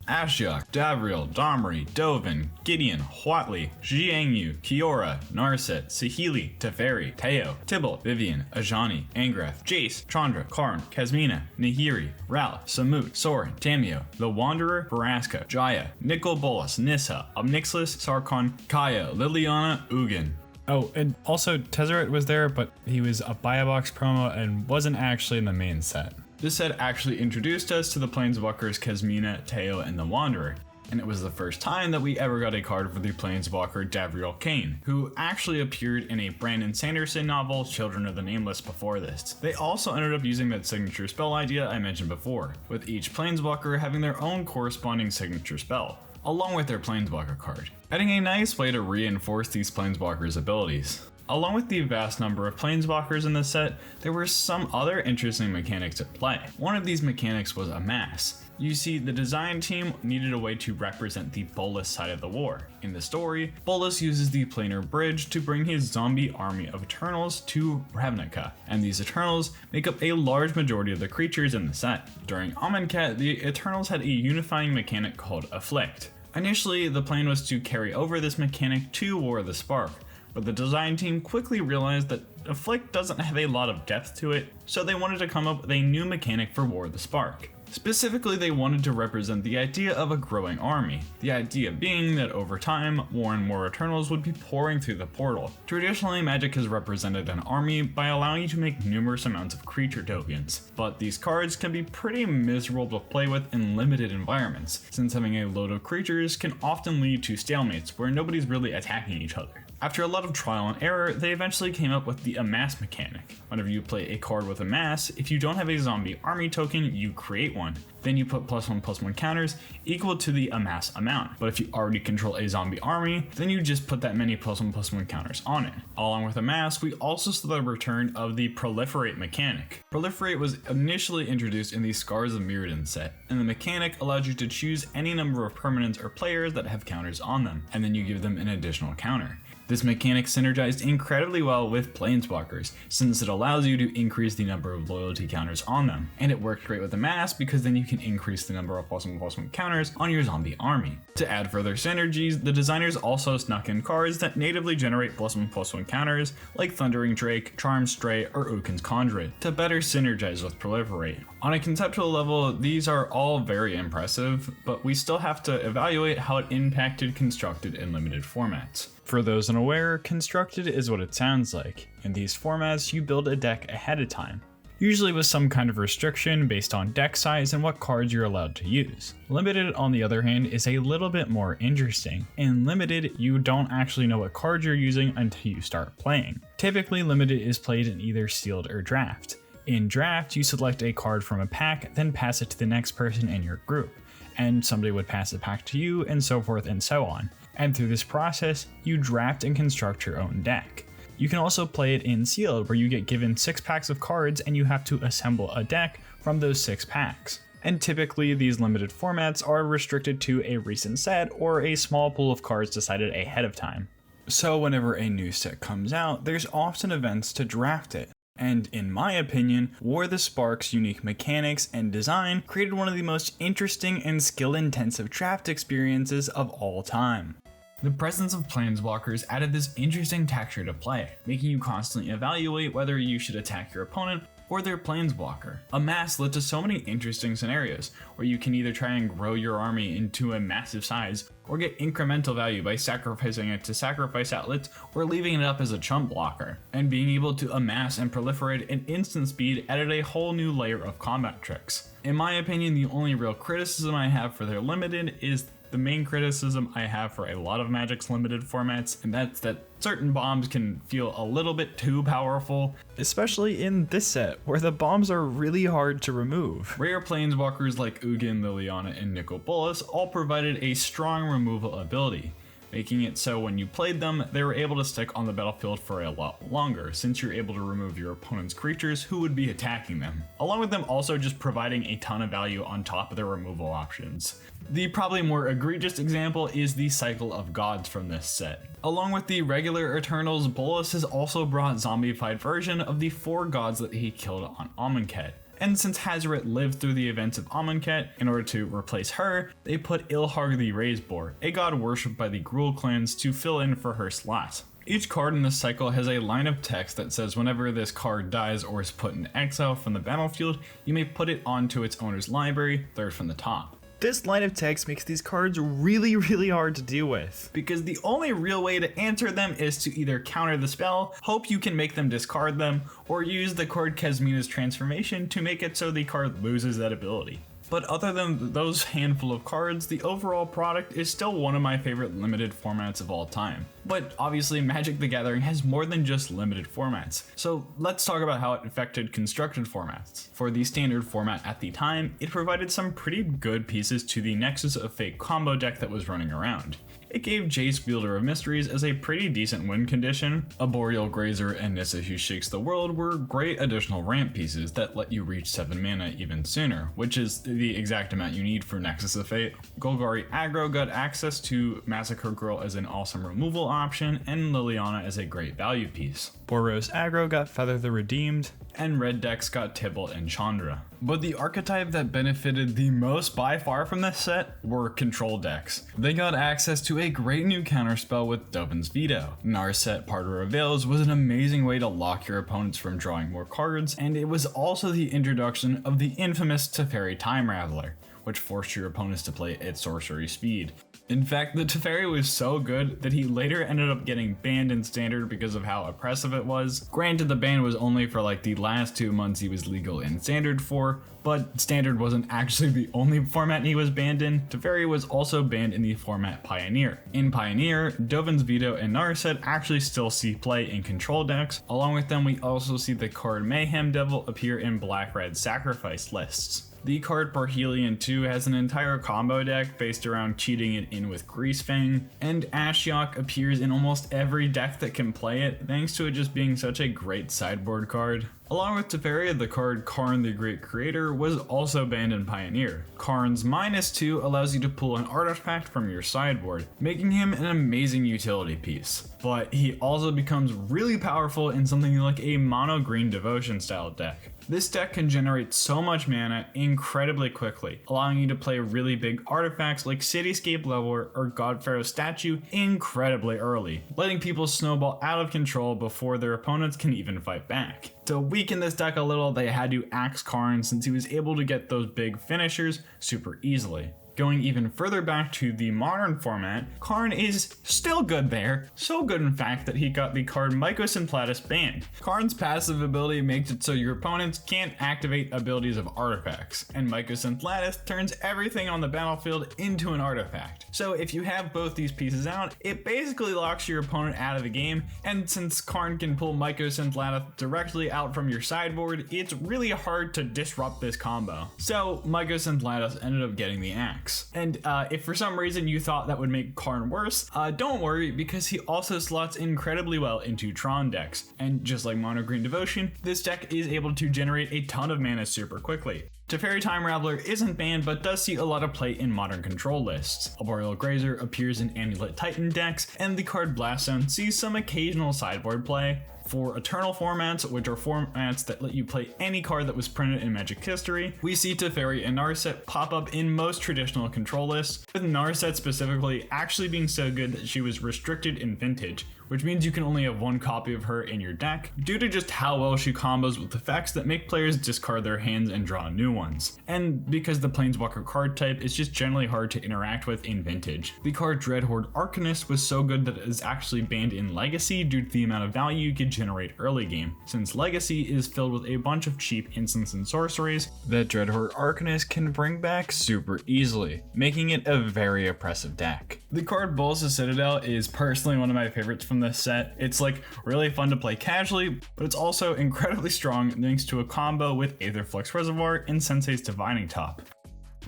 Ashiok, Davriel, Domri, Dovin, Gideon, Huatli, Jiangyu, Kiora, Narset, Saheeli, Teferi, Teo, Tibble, Vivian, Ajani, Angrath, Jace, Chandra, Karn, Kasmina, Nahiri, Ral, Samut, Sorin, Tamio, The Wanderer, Vraska, Jaya, Nicol Bolas, Nissa, Obnixlis, Sarkon, Kaya, Liliana, Ugin. Oh, and also Tezzeret was there, but he was a buy a box promo and wasn't actually in the main set. This set actually introduced us to the planeswalkers Kasmina, Teo, and the Wanderer, and it was the first time that we ever got a card for the planeswalker Davriel Kane, who actually appeared in a Brandon Sanderson novel, Children of the Nameless, before this. They also ended up using that signature spell idea I mentioned before, with each planeswalker having their own corresponding signature spell, along with their planeswalker card, adding a nice way to reinforce these planeswalkers' abilities. Along with the vast number of planeswalkers in this set, there were some other interesting mechanics at play. One of these mechanics was amass. You see, the design team needed a way to represent the Bolas side of the war. In the story, Bolas uses the planar bridge to bring his zombie army of Eternals to Ravnica, and these Eternals make up a large majority of the creatures in the set. During Amonkhet, the Eternals had a unifying mechanic called Afflict. Initially, the plan was to carry over this mechanic to War of the Spark, but the design team quickly realized that Afflict doesn't have a lot of depth to it, so they wanted to come up with a new mechanic for War of the Spark. Specifically, they wanted to represent the idea of a growing army, the idea being that over time, more and more Eternals would be pouring through the portal. Traditionally, Magic has represented an army by allowing you to make numerous amounts of creature tokens, but these cards can be pretty miserable to play with in limited environments, since having a load of creatures can often lead to stalemates where nobody's really attacking each other. After a lot of trial and error, they eventually came up with the amass mechanic. Whenever you play a card with amass, if you don't have a zombie army token, you create one. Then you put +1/+1 counters equal to the amass amount. But if you already control a zombie army, then you just put that many +1/+1 counters on it. Along with amass, we also saw the return of the proliferate mechanic. Proliferate was initially introduced in the Scars of Mirrodin set, and the mechanic allowed you to choose any number of permanents or players that have counters on them, and then you give them an additional counter. This mechanic synergized incredibly well with planeswalkers, since it allows you to increase the number of loyalty counters on them, and it worked great with amass because then you can increase the number of +1/+1 counters on your zombie army. To add further synergies, the designers also snuck in cards that natively generate +1/+1 counters, like Thundering Drake, Charmed Stray, or Ukin's Conduit, to better synergize with Proliferate. On a conceptual level, these are all very impressive, but we still have to evaluate how it impacted Constructed in limited formats. For those unaware, Constructed is what it sounds like. In these formats, you build a deck ahead of time, usually with some kind of restriction based on deck size and what cards you're allowed to use. Limited, on the other hand, is a little bit more interesting. In Limited, you don't actually know what cards you're using until you start playing. Typically, Limited is played in either Sealed or Draft. In Draft, you select a card from a pack, then pass it to the next person in your group, and somebody would pass the pack to you, and so forth and so on. And through this process, you draft and construct your own deck. You can also play it in Sealed, where you get given 6 packs of cards and you have to assemble a deck from those 6 packs. And typically, these limited formats are restricted to a recent set or a small pool of cards decided ahead of time. So whenever a new set comes out, there's often events to draft it. And in my opinion, War of the Spark's unique mechanics and design created one of the most interesting and skill-intensive draft experiences of all time. The presence of planeswalkers added this interesting texture to play, making you constantly evaluate whether you should attack your opponent or their planeswalker. Amass led to so many interesting scenarios, where you can either try and grow your army into a massive size, or get incremental value by sacrificing it to sacrifice outlets or leaving it up as a chump blocker. And being able to amass and proliferate at instant speed added a whole new layer of combat tricks. In my opinion, the only real criticism I have for their limited is the main criticism I have for a lot of Magic's limited formats, and that's that certain bombs can feel a little bit too powerful. Especially in this set, where the bombs are really hard to remove. Rare planeswalkers like Ugin, Liliana, and Nicol Bolas all provided a strong removal ability, making it so when you played them, they were able to stick on the battlefield for a lot longer, since you're able to remove your opponent's creatures who would be attacking them, along with them also just providing a ton of value on top of their removal options. The probably more egregious example is the Cycle of Gods from this set. Along with the regular Eternals, Bolas has also brought zombified version of the 4 gods that he killed on Amonkhet. And since Hazoret lived through the events of Amonkhet, in order to replace her, they put Ilharg the Raiseboar, a god worshipped by the Gruul clans, to fill in for her slot. Each card in this cycle has a line of text that says whenever this card dies or is put in exile from the battlefield, you may put it onto its owner's library, third from the top. This line of text makes these cards really hard to deal with. Because the only real way to answer them is to either counter the spell, hope you can make them discard them, or use the card Kasmina's transformation to make it so the card loses that ability. But other than those handful of cards, the overall product is still one of my favorite limited formats of all time. But obviously Magic the Gathering has more than just limited formats, so let's talk about how it affected constructed formats. For the standard format at the time, it provided some pretty good pieces to the Nexus of Fate combo deck that was running around. It gave Jace, Wielder of Mysteries, as a pretty decent win condition. A Boreal Grazer and Nissa Who Shakes the World were great additional ramp pieces that let you reach 7 mana even sooner, which is the exact amount you need for Nexus of Fate. Golgari Aggro got access to Massacre Girl as an awesome removal option, and Liliana as a great value piece. Boros Aggro got Feather the Redeemed, and red decks got Tibalt and Chandra. But the archetype that benefited the most by far from this set were control decks. They got access to a great new counterspell with Dovin's Veto. Narset Parter of Veils was an amazing way to lock your opponents from drawing more cards, and it was also the introduction of the infamous Teferi Time Raveler, which forced your opponents to play at sorcery speed. In fact, the Teferi was so good that he later ended up getting banned in Standard because of how oppressive it was. Granted, the ban was only for like the last 2 months he was legal in Standard for, but Standard wasn't actually the only format he was banned in. Teferi was also banned in the format Pioneer. In Pioneer, Dovin's Veto and Narset actually still see play in control decks. Along with them, we also see the card Mayhem Devil appear in Black-Red Sacrifice lists. The card Parhelion 2 has an entire combo deck based around cheating it in with Greasefang, and Ashiok appears in almost every deck that can play it, thanks to it just being such a great sideboard card. Along with Teferi, the card Karn the Great Creator was also banned in Pioneer. Karn's -2 allows you to pull an artifact from your sideboard, making him an amazing utility piece. But he also becomes really powerful in something like a mono green devotion style deck. This deck can generate so much mana incredibly quickly, allowing you to play really big artifacts like Cityscape Leveler or God Pharaoh's Statue incredibly early, letting people snowball out of control before their opponents can even fight back. To weaken this deck a little, they had to axe Karn since he was able to get those big finishers super easily. Going even further back to the modern format, Karn is still good there, so good in fact that he got the card Mycos Inflatus banned. Karn's passive ability makes it so your opponents can't activate abilities of artifacts, and Mycos Inflatus turns everything on the battlefield into an artifact. So if you have both these pieces out, it basically locks your opponent out of the game, and since Karn can pull Mycos Inflatus directly out from your sideboard, it's really hard to disrupt this combo. So Mycos Inflatus ended up getting the axe. And if for some reason you thought that would make Karn worse, don't worry, because he also slots incredibly well into Tron decks. And just like Mono Green Devotion, this deck is able to generate a ton of mana super quickly. Teferi Time Raveler isn't banned, but does see a lot of play in modern control lists. A Boreal Grazer appears in Amulet Titan decks, and the card Blaststone sees some occasional sideboard play. For Eternal formats, which are formats that let you play any card that was printed in Magic history, we see Teferi and Narset pop up in most traditional control lists, with Narset specifically actually being so good that she was restricted in Vintage, which means you can only have one copy of her in your deck due to just how well she combos with effects that make players discard their hands and draw new ones. And because the Planeswalker card type is just generally hard to interact with in Vintage. The card Dreadhorde Arcanist was so good that it is actually banned in Legacy due to the amount of value you could generate early game, since Legacy is filled with a bunch of cheap instants and sorceries that Dreadhorde Arcanist can bring back super easily, making it a very oppressive deck. The card Bolas' Citadel is personally one of my favorites from this set. It's like really fun to play casually, but it's also incredibly strong thanks to a combo with Aetherflux Reservoir and Sensei's Divining Top.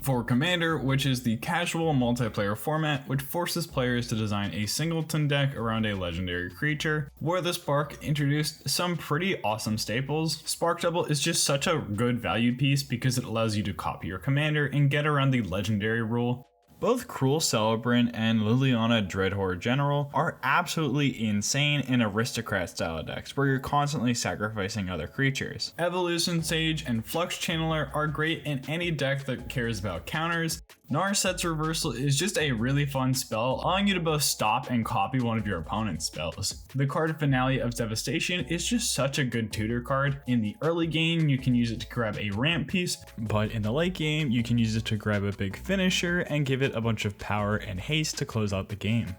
For Commander, which is the casual multiplayer format which forces players to design a singleton deck around a legendary creature, War the Spark introduced some pretty awesome staples. Spark Double is just such a good value piece because it allows you to copy your commander and get around the legendary rule. Both Cruel Celebrant and Liliana Dreadhorde General are absolutely insane in aristocrat style decks where you're constantly sacrificing other creatures. Evolution Sage and Flux Channeler are great in any deck that cares about counters. Narset's Reversal is just a really fun spell, allowing you to both stop and copy one of your opponent's spells. The card Finale of Devastation is just such a good tutor card. In the early game, you can use it to grab a ramp piece, but in the late game, you can use it to grab a big finisher and give it a bunch of power and haste to close out the game.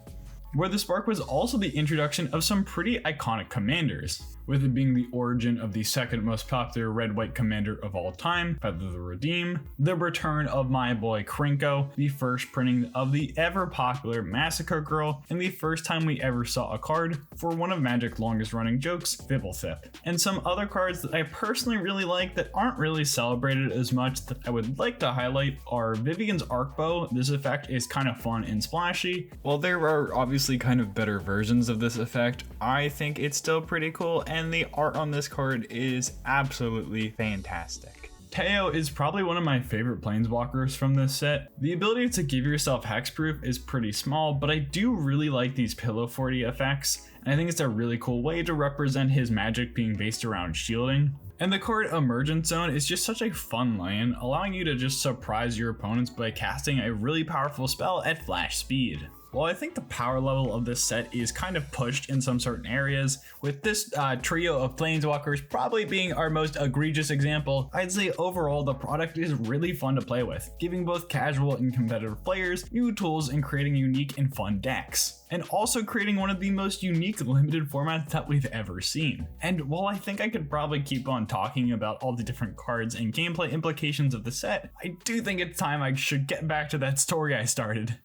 War the Spark was also the introduction of some pretty iconic commanders, with it being the origin of the second most popular red-white commander of all time, Feather the Redeem, the return of my boy Krinko, the first printing of the ever-popular Massacre Girl, and the first time we ever saw a card for one of Magic's longest-running jokes, Vibblethip. And some other cards that I personally really like that aren't really celebrated as much that I would like to highlight are Vivian's Arcbow. This effect is kind of fun and splashy. While there are obviously kind of better versions of this effect, I think it's still pretty cool, and the art on this card is absolutely fantastic. Teo is probably one of my favorite planeswalkers from this set. The ability to give yourself hexproof is pretty small, but I do really like these Pillow 40 effects, and I think it's a really cool way to represent his magic being based around shielding. And the card Emergent Zone is just such a fun land, allowing you to just surprise your opponents by casting a really powerful spell at flash speed. While I think the power level of this set is kind of pushed in some certain areas, with this trio of planeswalkers probably being our most egregious example, I'd say overall the product is really fun to play with, giving both casual and competitive players new tools in creating unique and fun decks, and also creating one of the most unique limited formats that we've ever seen. And while I think I could probably keep on talking about all the different cards and gameplay implications of the set, I do think it's time I should get back to that story I started.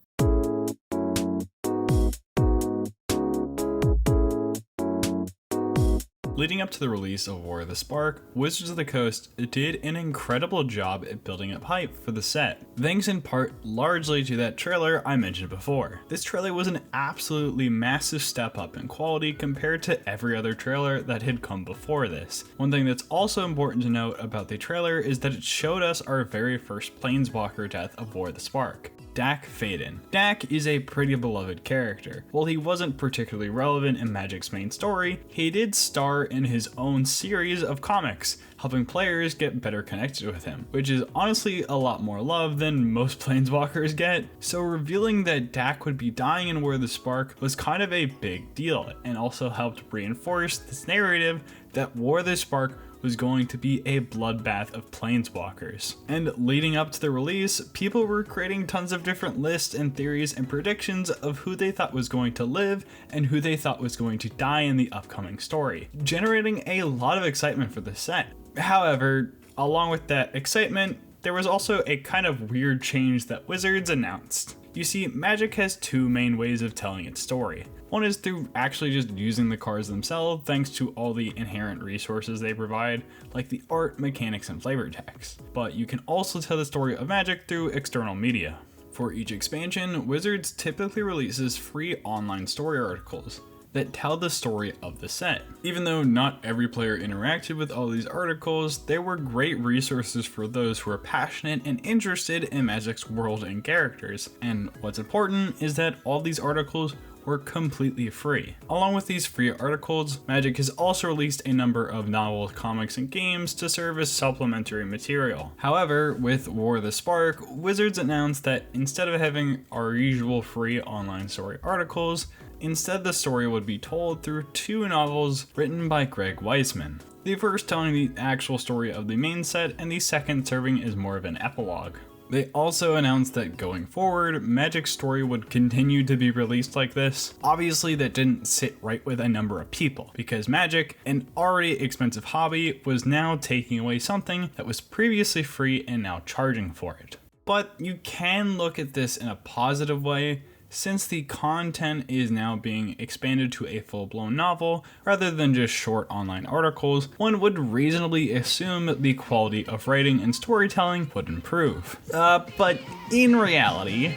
Leading up to the release of War of the Spark, Wizards of the Coast did an incredible job at building up hype for the set, thanks in part largely to that trailer I mentioned before. This trailer was an absolutely massive step up in quality compared to every other trailer that had come before this. One thing that's also important to note about the trailer is that it showed us our very first Planeswalker death of War of the Spark. Dack Fayden. Dack is a pretty beloved character. While he wasn't particularly relevant in Magic's main story, he did star in his own series of comics, helping players get better connected with him, which is honestly a lot more love than most planeswalkers get. So revealing that Dack would be dying in War of the Spark was kind of a big deal, and also helped reinforce this narrative that War of the Spark was going to be a bloodbath of planeswalkers. And leading up to the release, people were creating tons of different lists and theories and predictions of who they thought was going to live and who they thought was going to die in the upcoming story, generating a lot of excitement for the set. However, along with that excitement, there was also a kind of weird change that Wizards announced. You see, Magic has two main ways of telling its story. One is through actually just using the cards themselves thanks to all the inherent resources they provide, like the art, mechanics, and flavor text. But you can also tell the story of Magic through external media. For each expansion, Wizards typically releases free online story articles that tell the story of the set. Even though not every player interacted with all these articles, they were great resources for those who are passionate and interested in Magic's world and characters. And what's important is that all these articles were completely free. Along with these free articles, Magic has also released a number of novels, comics, and games to serve as supplementary material. However, with War of the Spark, Wizards announced that instead of having our usual free online story articles, Instead, the story would be told through 2 novels written by Greg Weisman. The first telling the actual story of the main set, and the second serving as more of an epilogue. They also announced that going forward, Magic's story would continue to be released like this. Obviously, that didn't sit right with a number of people, because Magic, an already expensive hobby, was now taking away something that was previously free and now charging for it. But you can look at this in a positive way, since the content is now being expanded to a full-blown novel rather than just short online articles. One would reasonably assume the quality of writing and storytelling would improve. But in reality,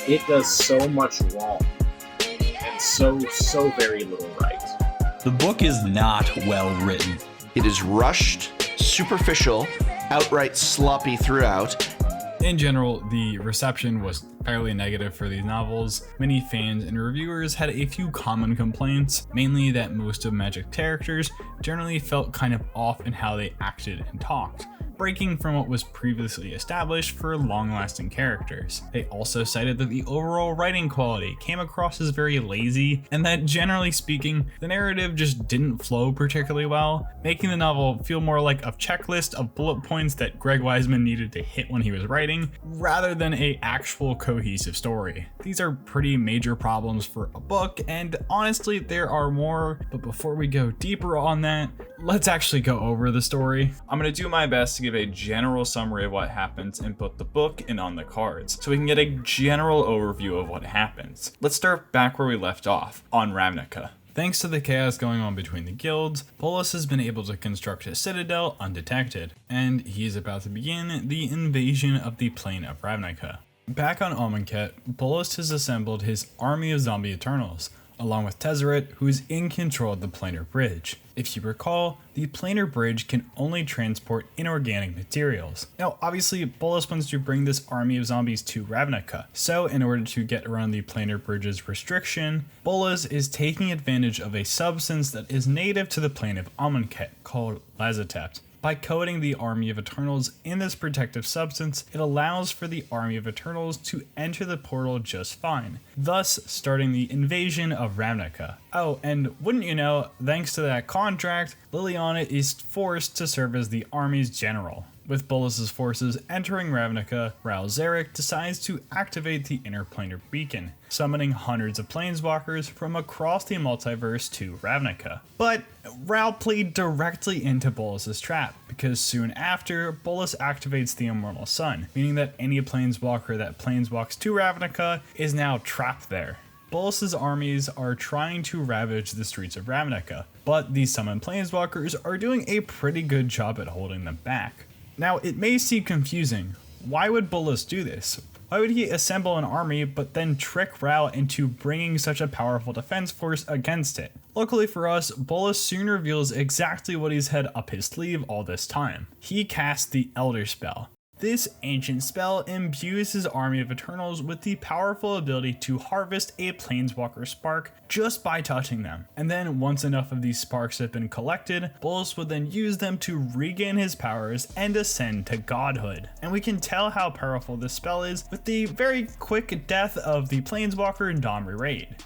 it does so much wrong and so very little right. The book is not well written. It is rushed, superficial, outright sloppy throughout. in general, the reception was fairly negative for these novels. Many fans and reviewers had a few common complaints, mainly that most of Magic characters generally felt kind of off in how they acted and talked, breaking from what was previously established for long-lasting characters. They also cited that the overall writing quality came across as very lazy, and that generally speaking, the narrative just didn't flow particularly well, making the novel feel more like a checklist of bullet points that Greg Weisman needed to hit when he was writing, rather than an actual cohesive story. These are pretty major problems for a book, and honestly, there are more, but before we go deeper on that, let's actually go over the story. I'm gonna do my best to give a general summary of what happens in both the book and on the cards, so we can get a general overview of what happens. Let's start back where we left off, on Ravnica. Thanks to the chaos going on between the guilds, Bolas has been able to construct his citadel undetected, and he is about to begin the invasion of the plane of Ravnica. Back on Amonkhet, Bolas has assembled his army of zombie Eternals, along with Tezzeret, who is in control of the planar bridge. If you recall, the planar bridge can only transport inorganic materials. Now, obviously, Bolas wants to bring this army of zombies to Ravnica, so in order to get around the planar bridge's restriction, Bolas is taking advantage of a substance that is native to the plane of Amonkhet, called Lazatept. By coating the army of Eternals in this protective substance, it allows for the army of Eternals to enter the portal just fine, thus starting the invasion of Ravnica. Oh, and wouldn't you know, thanks to that contract, Liliana is forced to serve as the army's general. With Bolas's forces entering Ravnica, Ral Zarek decides to activate the interplanar beacon, summoning hundreds of planeswalkers from across the multiverse to Ravnica. But Ral played directly into Bolas's trap, because soon after, Bolas activates the Immortal Sun, meaning that any planeswalker that planeswalks to Ravnica is now trapped there. Bolas's armies are trying to ravage the streets of Ravnica, but the summoned planeswalkers are doing a pretty good job at holding them back. Now, it may seem confusing. Why would Bolas do this? Why would he assemble an army but then trick Ral into bringing such a powerful defense force against it? Luckily for us, Bolas soon reveals exactly what he's had up his sleeve all this time. He casts the Elder spell. This ancient spell imbues his army of Eternals with the powerful ability to harvest a planeswalker spark just by touching them. And then once enough of these sparks have been collected, Bolas would then use them to regain his powers and ascend to godhood. And we can tell how powerful this spell is with the very quick death of the planeswalker Domri Raid.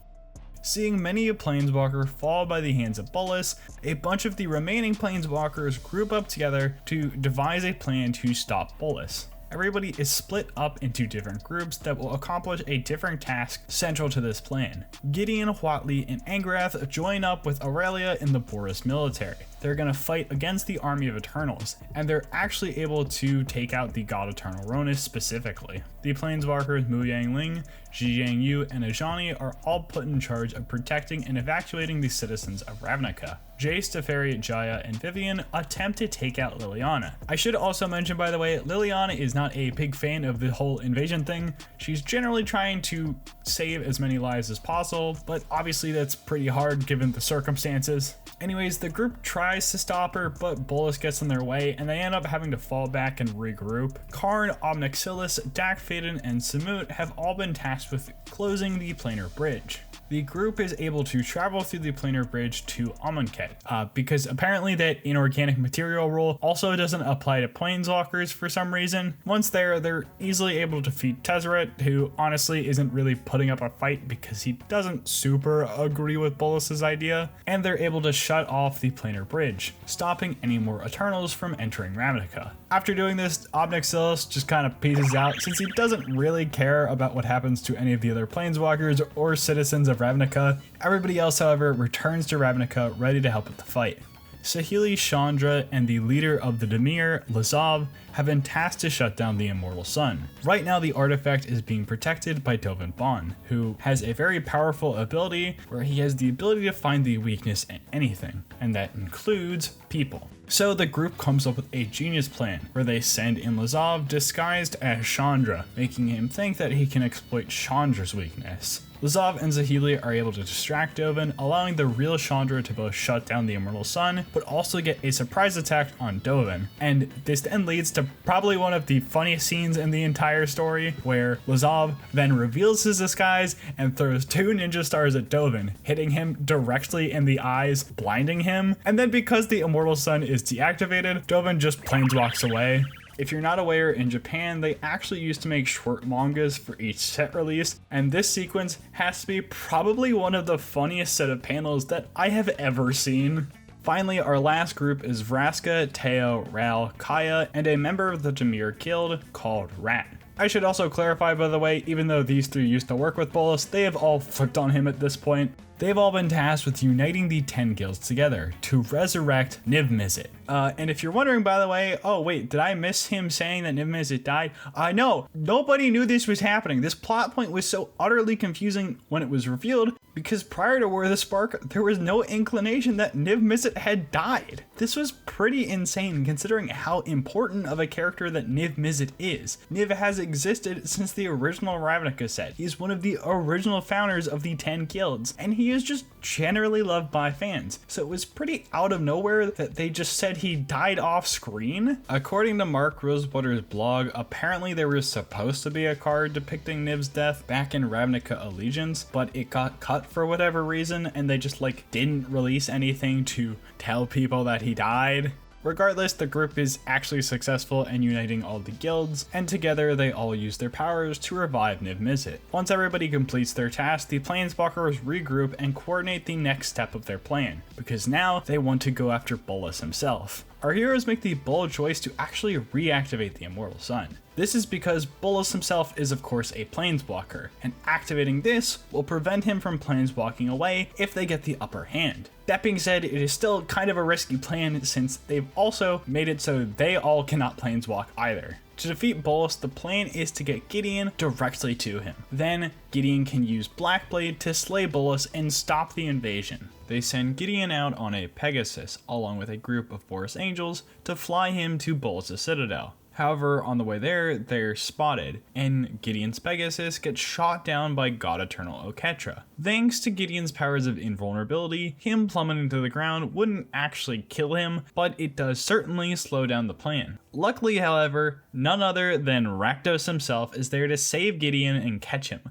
Seeing many a planeswalker fall by the hands of Bolas, a bunch of the remaining planeswalkers group up together to devise a plan to stop Bolas. Everybody is split up into different groups that will accomplish a different task central to this plan. Gideon, Huatli, and Angrath join up with Aurelia in the Boris military. They're gonna fight against the army of Eternals, and they're actually able to take out the God Eternal Ronus specifically. The planeswalkers Mu Yang Ling, Zhi Yang Yu, and Ajani are all put in charge of protecting and evacuating the citizens of Ravnica. Jace, Teferi, Jaya, and Vivian attempt to take out Liliana. I should also mention, by the way, Liliana is not a big fan of the whole invasion thing. She's generally trying to save as many lives as possible, but obviously that's pretty hard given the circumstances. Anyways, the group tries to stop her, but Bolas gets in their way, and they end up having to fall back and regroup. Karn, Omnixilis, Dak Faden, and Samut have all been tasked with closing the planar bridge. the group is able to travel through the planar bridge to Amonkhet, because apparently that inorganic material rule also doesn't apply to planeswalkers for some reason. Once there, they're easily able to defeat Tezzeret, who honestly isn't really putting up a fight because he doesn't super agree with Bolas's idea, and they're able to shut off the planar bridge, stopping any more Eternals from entering Ravnica. After doing this, Ob Nixilis just kind of pieces out since he doesn't really care about what happens to any of the other planeswalkers or citizens of Ravnica. Everybody else, however, returns to Ravnica ready to help with the fight. Saheeli, Chandra, and the leader of the Dimir, Lazav, have been tasked to shut down the Immortal Sun. Right now, the artifact is being protected by Dovin Bond, who has a very powerful ability where he has the ability to find the weakness in anything, and that includes people. So the group comes up with a genius plan where they send in Lazav disguised as Chandra, making him think that he can exploit Chandra's weakness. Lazav and Saheeli are able to distract Dovin, allowing the real Chandra to both shut down the Immortal Sun, but also get a surprise attack on Dovin. And this then leads to probably one of the funniest scenes in the entire story, where Lazav then reveals his disguise and throws 2 ninja stars at Dovin, hitting him directly in the eyes, blinding him. And then because the Immortal Sun is deactivated, Dovin just planeswalks away. If you're not aware, in Japan, they actually used to make short mangas for each set release, and this sequence has to be probably one of the funniest set of panels that I have ever seen. Finally, our last group is Vraska, Teo, Ral, Kaya, and a member of the Dimir Guild called Rat. I should also clarify, by the way, even though these 3 used to work with Bolas, they have all flipped on him at this point. They've all been tasked with uniting the 10 guilds together to resurrect Niv-Mizzet. And if you're wondering, by the way, oh wait, did I miss him saying that Niv-Mizzet died? No, nobody knew this was happening. This plot point was so utterly confusing when it was revealed, because prior to War of the Spark, there was no inclination that Niv-Mizzet had died. This was pretty insane considering how important of a character that Niv-Mizzet is. Niv has existed since the original Ravnica set. He's one of the original founders of the 10 guilds, and he is just generally loved by fans. So it was pretty out of nowhere that they just said he died off screen. According to Mark Rosebutter's blog, apparently there was supposed to be a card depicting Niv's death back in Ravnica Allegiance, but it got cut for whatever reason, and they just didn't release anything to tell people that he died. Regardless, the group is actually successful in uniting all the guilds, and together they all use their powers to revive Niv-Mizzet. Once everybody completes their task, the planeswalkers regroup and coordinate the next step of their plan, because now they want to go after Bolas himself. Our heroes make the bold choice to actually reactivate the Immortal Sun. This is because Bolas himself is of course a planeswalker, and activating this will prevent him from planeswalking away if they get the upper hand. That being said, it is still kind of a risky plan since they've also made it so they all cannot planeswalk either. To defeat Bolas, the plan is to get Gideon directly to him. Then, Gideon can use Blackblade to slay Bolas and stop the invasion. They send Gideon out on a Pegasus, along with a group of Forest Angels, to fly him to Bolas' citadel. However, on the way there, they're spotted, and Gideon's Pegasus gets shot down by God Eternal Oketra. Thanks to Gideon's powers of invulnerability, him plummeting to the ground wouldn't actually kill him, but it does certainly slow down the plan. Luckily, however, none other than Rakdos himself is there to save Gideon and catch him,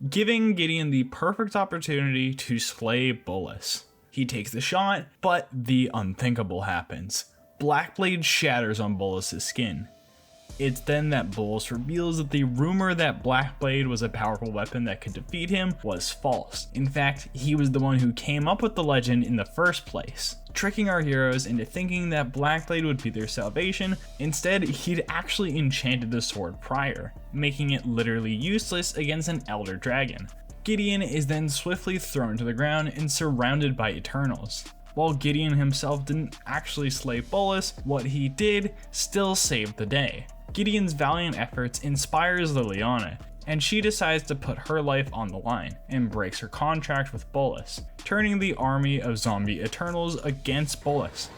giving Gideon the perfect opportunity to slay Bolas. He takes the shot, but the unthinkable happens. Blackblade shatters on Bolas' skin. It's then that Bolas reveals that the rumor that Blackblade was a powerful weapon that could defeat him was false. In fact, he was the one who came up with the legend in the first place, tricking our heroes into thinking that Blackblade would be their salvation. Instead, he'd actually enchanted the sword prior, making it literally useless against an Elder Dragon. Gideon is then swiftly thrown to the ground and surrounded by Eternals. While Gideon himself didn't actually slay Bolas, what he did still saved the day. Gideon's valiant efforts inspires Liliana, and she decides to put her life on the line and breaks her contract with Bolas, turning the army of zombie Eternals against Bolas.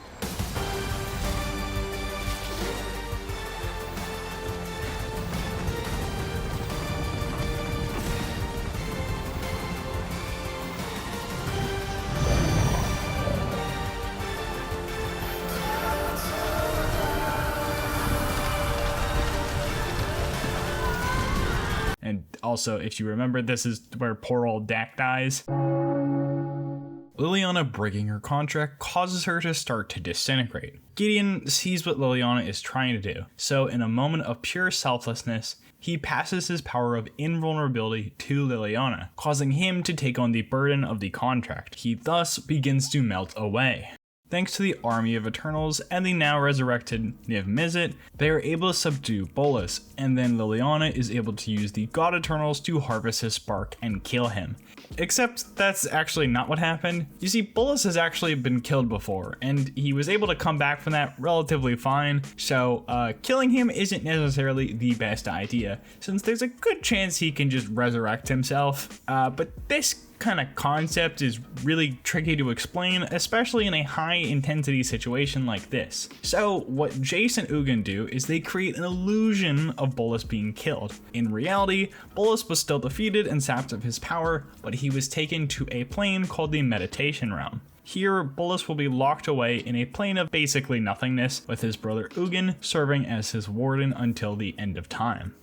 And also, if you remember, this is where poor old Dak dies. Liliana breaking her contract causes her to start to disintegrate. Gideon sees what Liliana is trying to do, so in a moment of pure selflessness, he passes his power of invulnerability to Liliana, causing him to take on the burden of the contract. He thus begins to melt away. Thanks to the army of Eternals and the now resurrected Niv Mizzet, they are able to subdue Bolas, and then Liliana is able to use the God Eternals to harvest his spark and kill him. Except that's actually not what happened. You see, Bolas has actually been killed before, and he was able to come back from that relatively fine, so killing him isn't necessarily the best idea, since there's a good chance he can just resurrect himself. But this kind of concept is really tricky to explain, especially in a high intensity situation like this. So what Jace and Ugin do is they create an illusion of Bolas being killed. In reality, Bolas was still defeated and sapped of his power, but he was taken to a plane called the Meditation Realm. Here, Bolas will be locked away in a plane of basically nothingness, with his brother Ugin serving as his warden until the end of time.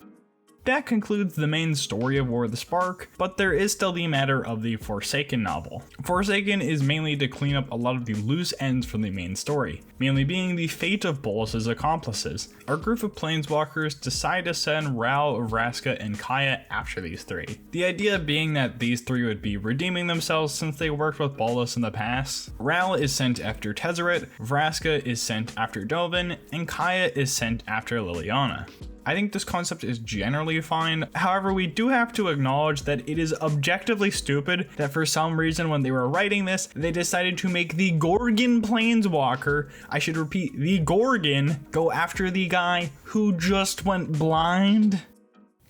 That concludes the main story of War of the Spark, but there is still the matter of the Forsaken novel. Forsaken is mainly to clean up a lot of the loose ends from the main story, mainly being the fate of Bolas' accomplices. Our group of planeswalkers decide to send Ral, Vraska, and Kaya after these three. The idea being that these three would be redeeming themselves since they worked with Bolas in the past. Ral is sent after Tezzeret, Vraska is sent after Dovin, and Kaya is sent after Liliana. I think this concept is generally fine. However, we do have to acknowledge that it is objectively stupid that for some reason when they were writing this, they decided to make the Gorgon Planeswalker, I should repeat, the Gorgon, go after the guy who just went blind.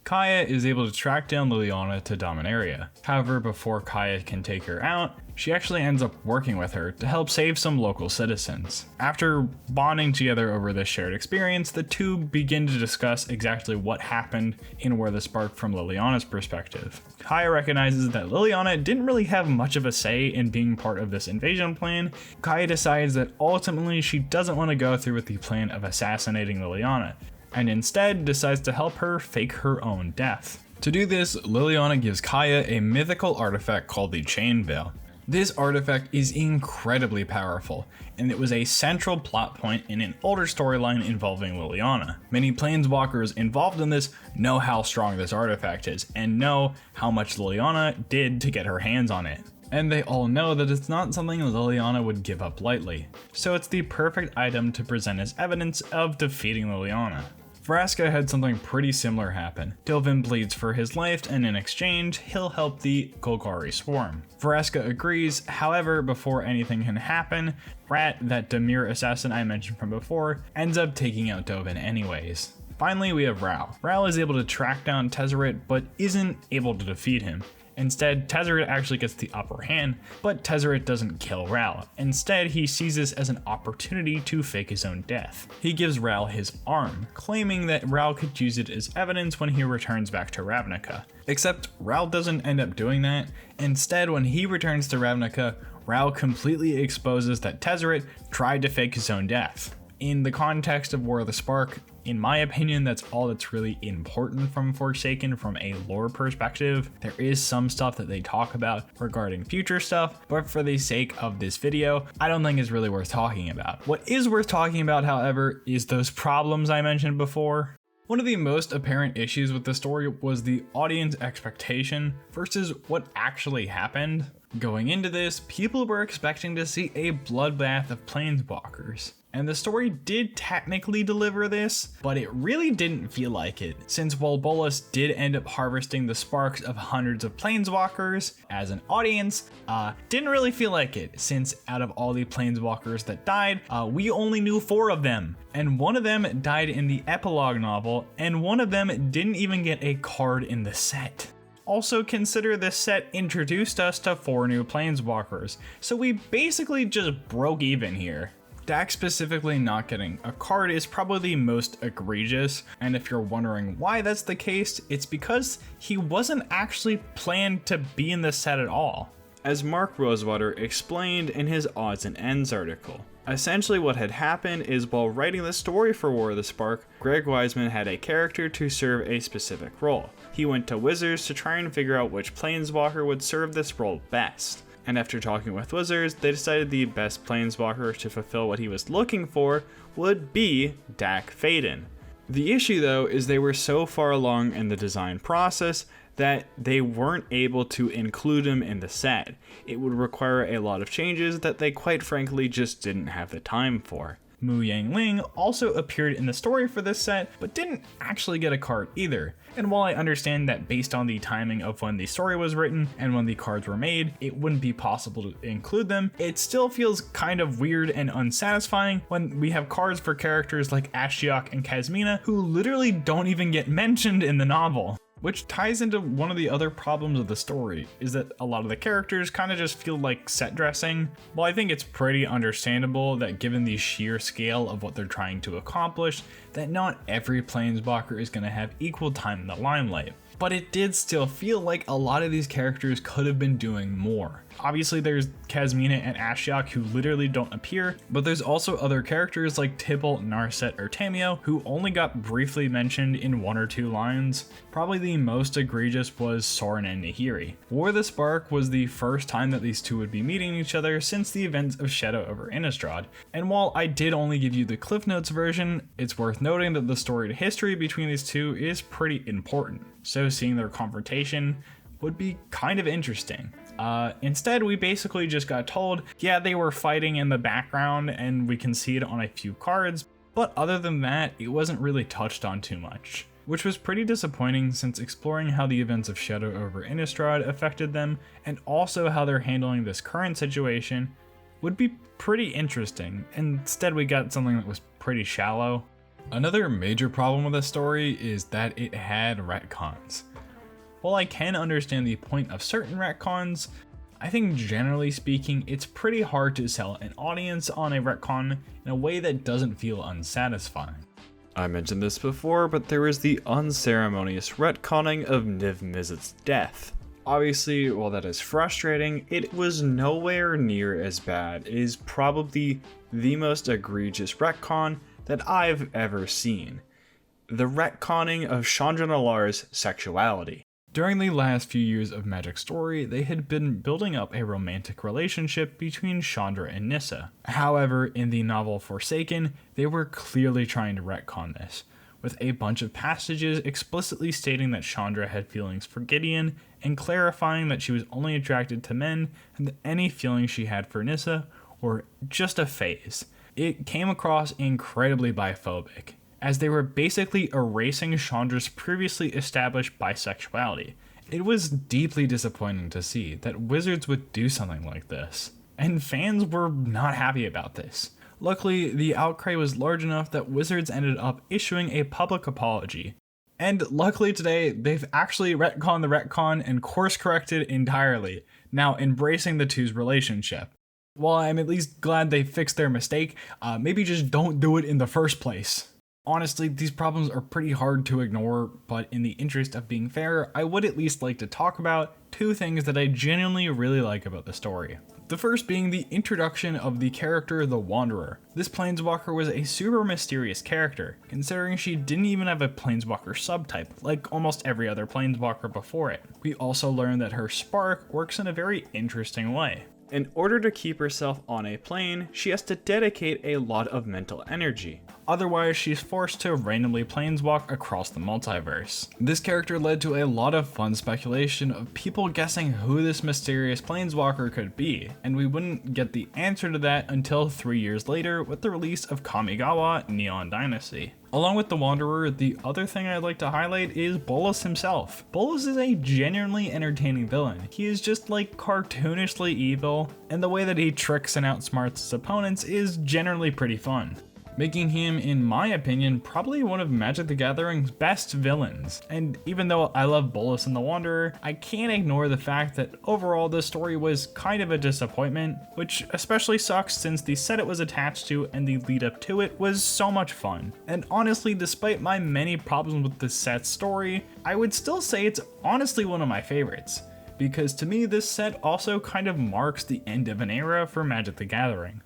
Kaya is able to track down Liliana to Dominaria. However, before Kaya can take her out, she actually ends up working with her to help save some local citizens. After bonding together over this shared experience, the two begin to discuss exactly what happened in War of the Spark from Liliana's perspective. Kaya recognizes that Liliana didn't really have much of a say in being part of this invasion plan. Kaya decides that ultimately she doesn't want to go through with the plan of assassinating Liliana, and instead decides to help her fake her own death. To do this, Liliana gives Kaya a mythical artifact called the Chain Veil. This artifact is incredibly powerful, and it was a central plot point in an older storyline involving Liliana. Many planeswalkers involved in this know how strong this artifact is, and know how much Liliana did to get her hands on it. And they all know that it's not something Liliana would give up lightly, so it's the perfect item to present as evidence of defeating Liliana. Vraska had something pretty similar happen. Dovin bleeds for his life, and in exchange, he'll help the Golgari swarm. Vraska agrees, however, before anything can happen, Rat, that Dimir assassin I mentioned from before, ends up taking out Dovin anyways. Finally, we have Ral. Ral is able to track down Tezzeret, but isn't able to defeat him. Instead, Tezzeret actually gets the upper hand, but Tezzeret doesn't kill Ral. Instead, he sees this as an opportunity to fake his own death. He gives Ral his arm, claiming that Ral could use it as evidence when he returns back to Ravnica. Except Ral doesn't end up doing that. Instead, when he returns to Ravnica, Ral completely exposes that Tezzeret tried to fake his own death. In the context of War of the Spark, in my opinion, that's all that's really important from Forsaken from a lore perspective. There is some stuff that they talk about regarding future stuff, but for the sake of this video, I don't think it's really worth talking about. What is worth talking about, however, is those problems I mentioned before. One of the most apparent issues with the story was the audience expectation versus what actually happened. Going into this, people were expecting to see a bloodbath of planeswalkers. And the story did technically deliver this, but it really didn't feel like it, since while Bolas did end up harvesting the sparks of hundreds of planeswalkers, as an audience, didn't really feel like it, since out of all the planeswalkers that died, we only knew 4 of them, and one of them died in the epilogue novel, and one of them didn't even get a card in the set. Also consider this set introduced us to 4 new planeswalkers, so we basically just broke even here. Dak specifically not getting a card is probably the most egregious, and if you're wondering why that's the case, it's because he wasn't actually planned to be in the set at all. As Mark Rosewater explained in his Odds and Ends article, Essentially what had happened is while writing the story for War of the Spark, Greg Weisman had a character to serve a specific role. He went to Wizards to try and figure out which planeswalker would serve this role best. And after talking with Wizards, they decided the best planeswalker to fulfill what he was looking for would be Dack Fayden. The issue though is they were so far along in the design process that they weren't able to include him in the set. It would require a lot of changes that they quite frankly just didn't have the time for. Mu Yang-Ling also appeared in the story for this set, but didn't actually get a card either. And while I understand that based on the timing of when the story was written and when the cards were made, it wouldn't be possible to include them, it still feels kind of weird and unsatisfying when we have cards for characters like Ashiok and Kasmina who literally don't even get mentioned in the novel. Which ties into one of the other problems of the story, is that a lot of the characters kind of just feel like set dressing. While I think it's pretty understandable that given the sheer scale of what they're trying to accomplish, that not every planeswalker is going to have equal time in the limelight. But it did still feel like a lot of these characters could have been doing more. Obviously there's Kasmina and Ashiok who literally don't appear, but there's also other characters like Tibble, Narset, or Tameo who only got briefly mentioned in 1 or 2 lines. Probably the most egregious was Sorin and Nahiri. War of the Spark was the first time that these two would be meeting each other since the events of Shadow over Innistrad, and while I did only give you the Cliff Notes version, it's worth noting that the storied history between these two is pretty important, so seeing their confrontation would be kind of interesting. Instead, we basically just got told, yeah, they were fighting in the background and we can see it on a few cards, but other than that, it wasn't really touched on too much. Which was pretty disappointing since exploring how the events of Shadow over Innistrad affected them and also how they're handling this current situation would be pretty interesting. Instead, we got something that was pretty shallow. Another major problem with this story is that it had retcons. While I can understand the point of certain retcons, I think generally speaking, it's pretty hard to sell an audience on a retcon in a way that doesn't feel unsatisfying. I mentioned this before, but there was the unceremonious retconning of Niv Mizzet's death. Obviously, while that is frustrating, it was nowhere near as bad. It is probably the most egregious retcon that I've ever seen. The retconning of Chandra Nalaar's sexuality. During the last few years of Magic's story, they had been building up a romantic relationship between Chandra and Nissa. However, in the novel Forsaken, they were clearly trying to retcon this, with a bunch of passages explicitly stating that Chandra had feelings for Gideon, and clarifying that she was only attracted to men, and that any feelings she had for Nissa were just a phase. It came across incredibly biphobic, as they were basically erasing Chandra's previously established bisexuality. It was deeply disappointing to see that Wizards would do something like this, and fans were not happy about this. Luckily, the outcry was large enough that Wizards ended up issuing a public apology. And luckily today, they've actually retconned the retcon and course corrected entirely, now embracing the two's relationship. While I'm at least glad they fixed their mistake, maybe just don't do it in the first place. Honestly, these problems are pretty hard to ignore, but in the interest of being fair, I would at least like to talk about 2 things that I genuinely really like about the story. The first being the introduction of the character the Wanderer. This planeswalker was a super mysterious character, considering she didn't even have a planeswalker subtype, like almost every other planeswalker before it. We also learned that her spark works in a very interesting way. In order to keep herself on a plane, she has to dedicate a lot of mental energy. Otherwise, she's forced to randomly planeswalk across the multiverse. This character led to a lot of fun speculation of people guessing who this mysterious planeswalker could be, and we wouldn't get the answer to that until 3 years later with the release of Kamigawa Neon Dynasty. Along with the Wanderer, the other thing I'd like to highlight is Bolas himself. Bolas is a genuinely entertaining villain. He is just like cartoonishly evil, and the way that he tricks and outsmarts his opponents is generally pretty fun, making him, in my opinion, probably one of Magic the Gathering's best villains. And even though I love Bolas and the Wanderer, I can't ignore the fact that overall the story was kind of a disappointment, which especially sucks since the set it was attached to and the lead up to it was so much fun. And honestly, despite my many problems with the set's story, I would still say it's honestly one of my favorites, because to me this set also kind of marks the end of an era for Magic the Gathering.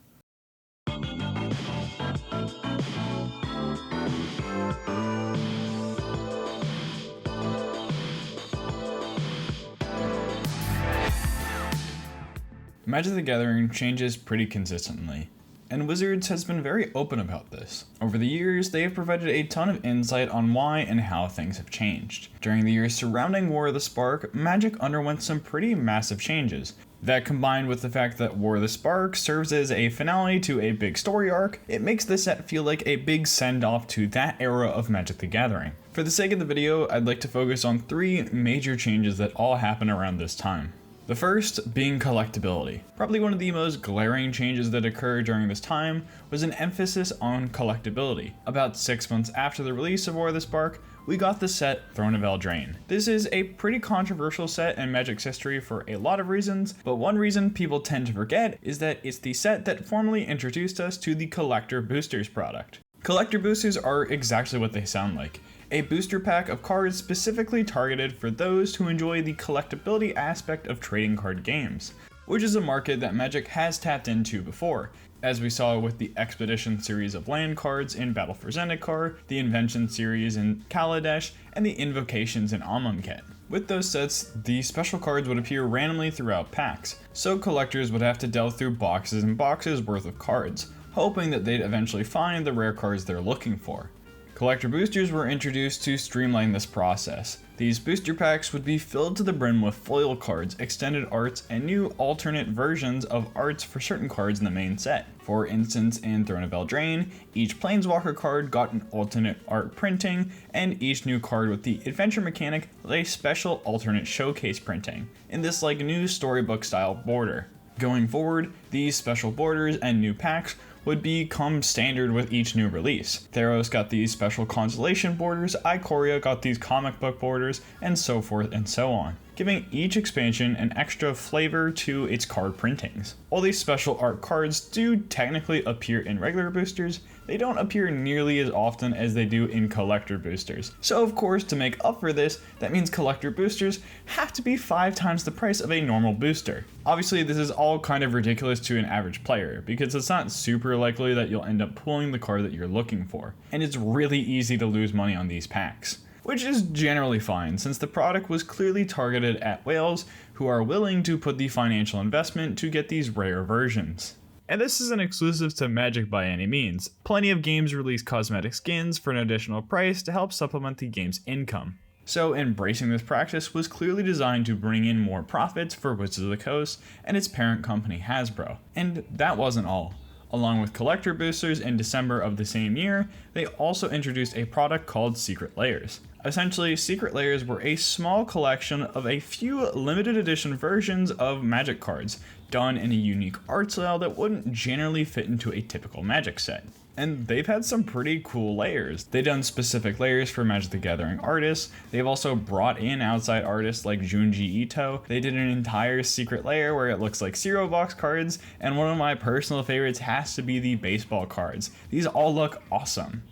Magic the Gathering changes pretty consistently, and Wizards has been very open about this. Over the years, they have provided a ton of insight on why and how things have changed. During the years surrounding War of the Spark, Magic underwent some pretty massive changes. That, combined with the fact that War of the Spark serves as a finale to a big story arc, it makes the set feel like a big send-off to that era of Magic the Gathering. For the sake of the video, I'd like to focus on 3 major changes that all happen around this time. The first being collectability. Probably one of the most glaring changes that occurred during this time was an emphasis on collectability. About 6 months after the release of War of the Spark, we got the set Throne of Eldraine. This is a pretty controversial set in Magic's history for a lot of reasons, but one reason people tend to forget is that it's the set that formally introduced us to the Collector Boosters product. Collector Boosters are exactly what they sound like. A booster pack of cards specifically targeted for those who enjoy the collectability aspect of trading card games, which is a market that Magic has tapped into before, as we saw with the Expedition series of land cards in Battle for Zendikar, the Invention series in Kaladesh, and the Invocations in Amonkhet. With those sets, the special cards would appear randomly throughout packs, so collectors would have to delve through boxes and boxes worth of cards, hoping that they'd eventually find the rare cards they're looking for. Collector boosters were introduced to streamline this process. These booster packs would be filled to the brim with foil cards, extended arts, and new alternate versions of arts for certain cards in the main set. For instance, in Throne of Eldraine, each planeswalker card got an alternate art printing, and each new card with the adventure mechanic had a special alternate showcase printing, in this new storybook style border. Going forward, these special borders and new packs would become standard with each new release. Theros got these special constellation borders, Ikoria got these comic book borders, and so forth and so on, giving each expansion an extra flavor to its card printings. While these special art cards do technically appear in regular boosters, they don't appear nearly as often as they do in collector boosters. So of course, to make up for this, that means collector boosters have to be 5 times the price of a normal booster. Obviously, this is all kind of ridiculous to an average player, because it's not super likely that you'll end up pulling the card that you're looking for, and it's really easy to lose money on these packs. Which is generally fine, since the product was clearly targeted at whales who are willing to put the financial investment to get these rare versions. And this isn't exclusive to Magic by any means. Plenty of games release cosmetic skins for an additional price to help supplement the game's income. So embracing this practice was clearly designed to bring in more profits for Wizards of the Coast and its parent company Hasbro. And that wasn't all. Along with collector boosters in December of the same year, they also introduced a product called Secret Layers. Essentially, Secret Layers were a small collection of a few limited edition versions of Magic cards, done in a unique art style that wouldn't generally fit into a typical Magic set. And they've had some pretty cool layers. They've done specific layers for Magic the Gathering artists. They've also brought in outside artists like Junji Ito. They did an entire secret layer where it looks like Zero Box cards, and one of my personal favorites has to be the baseball cards. These all look awesome.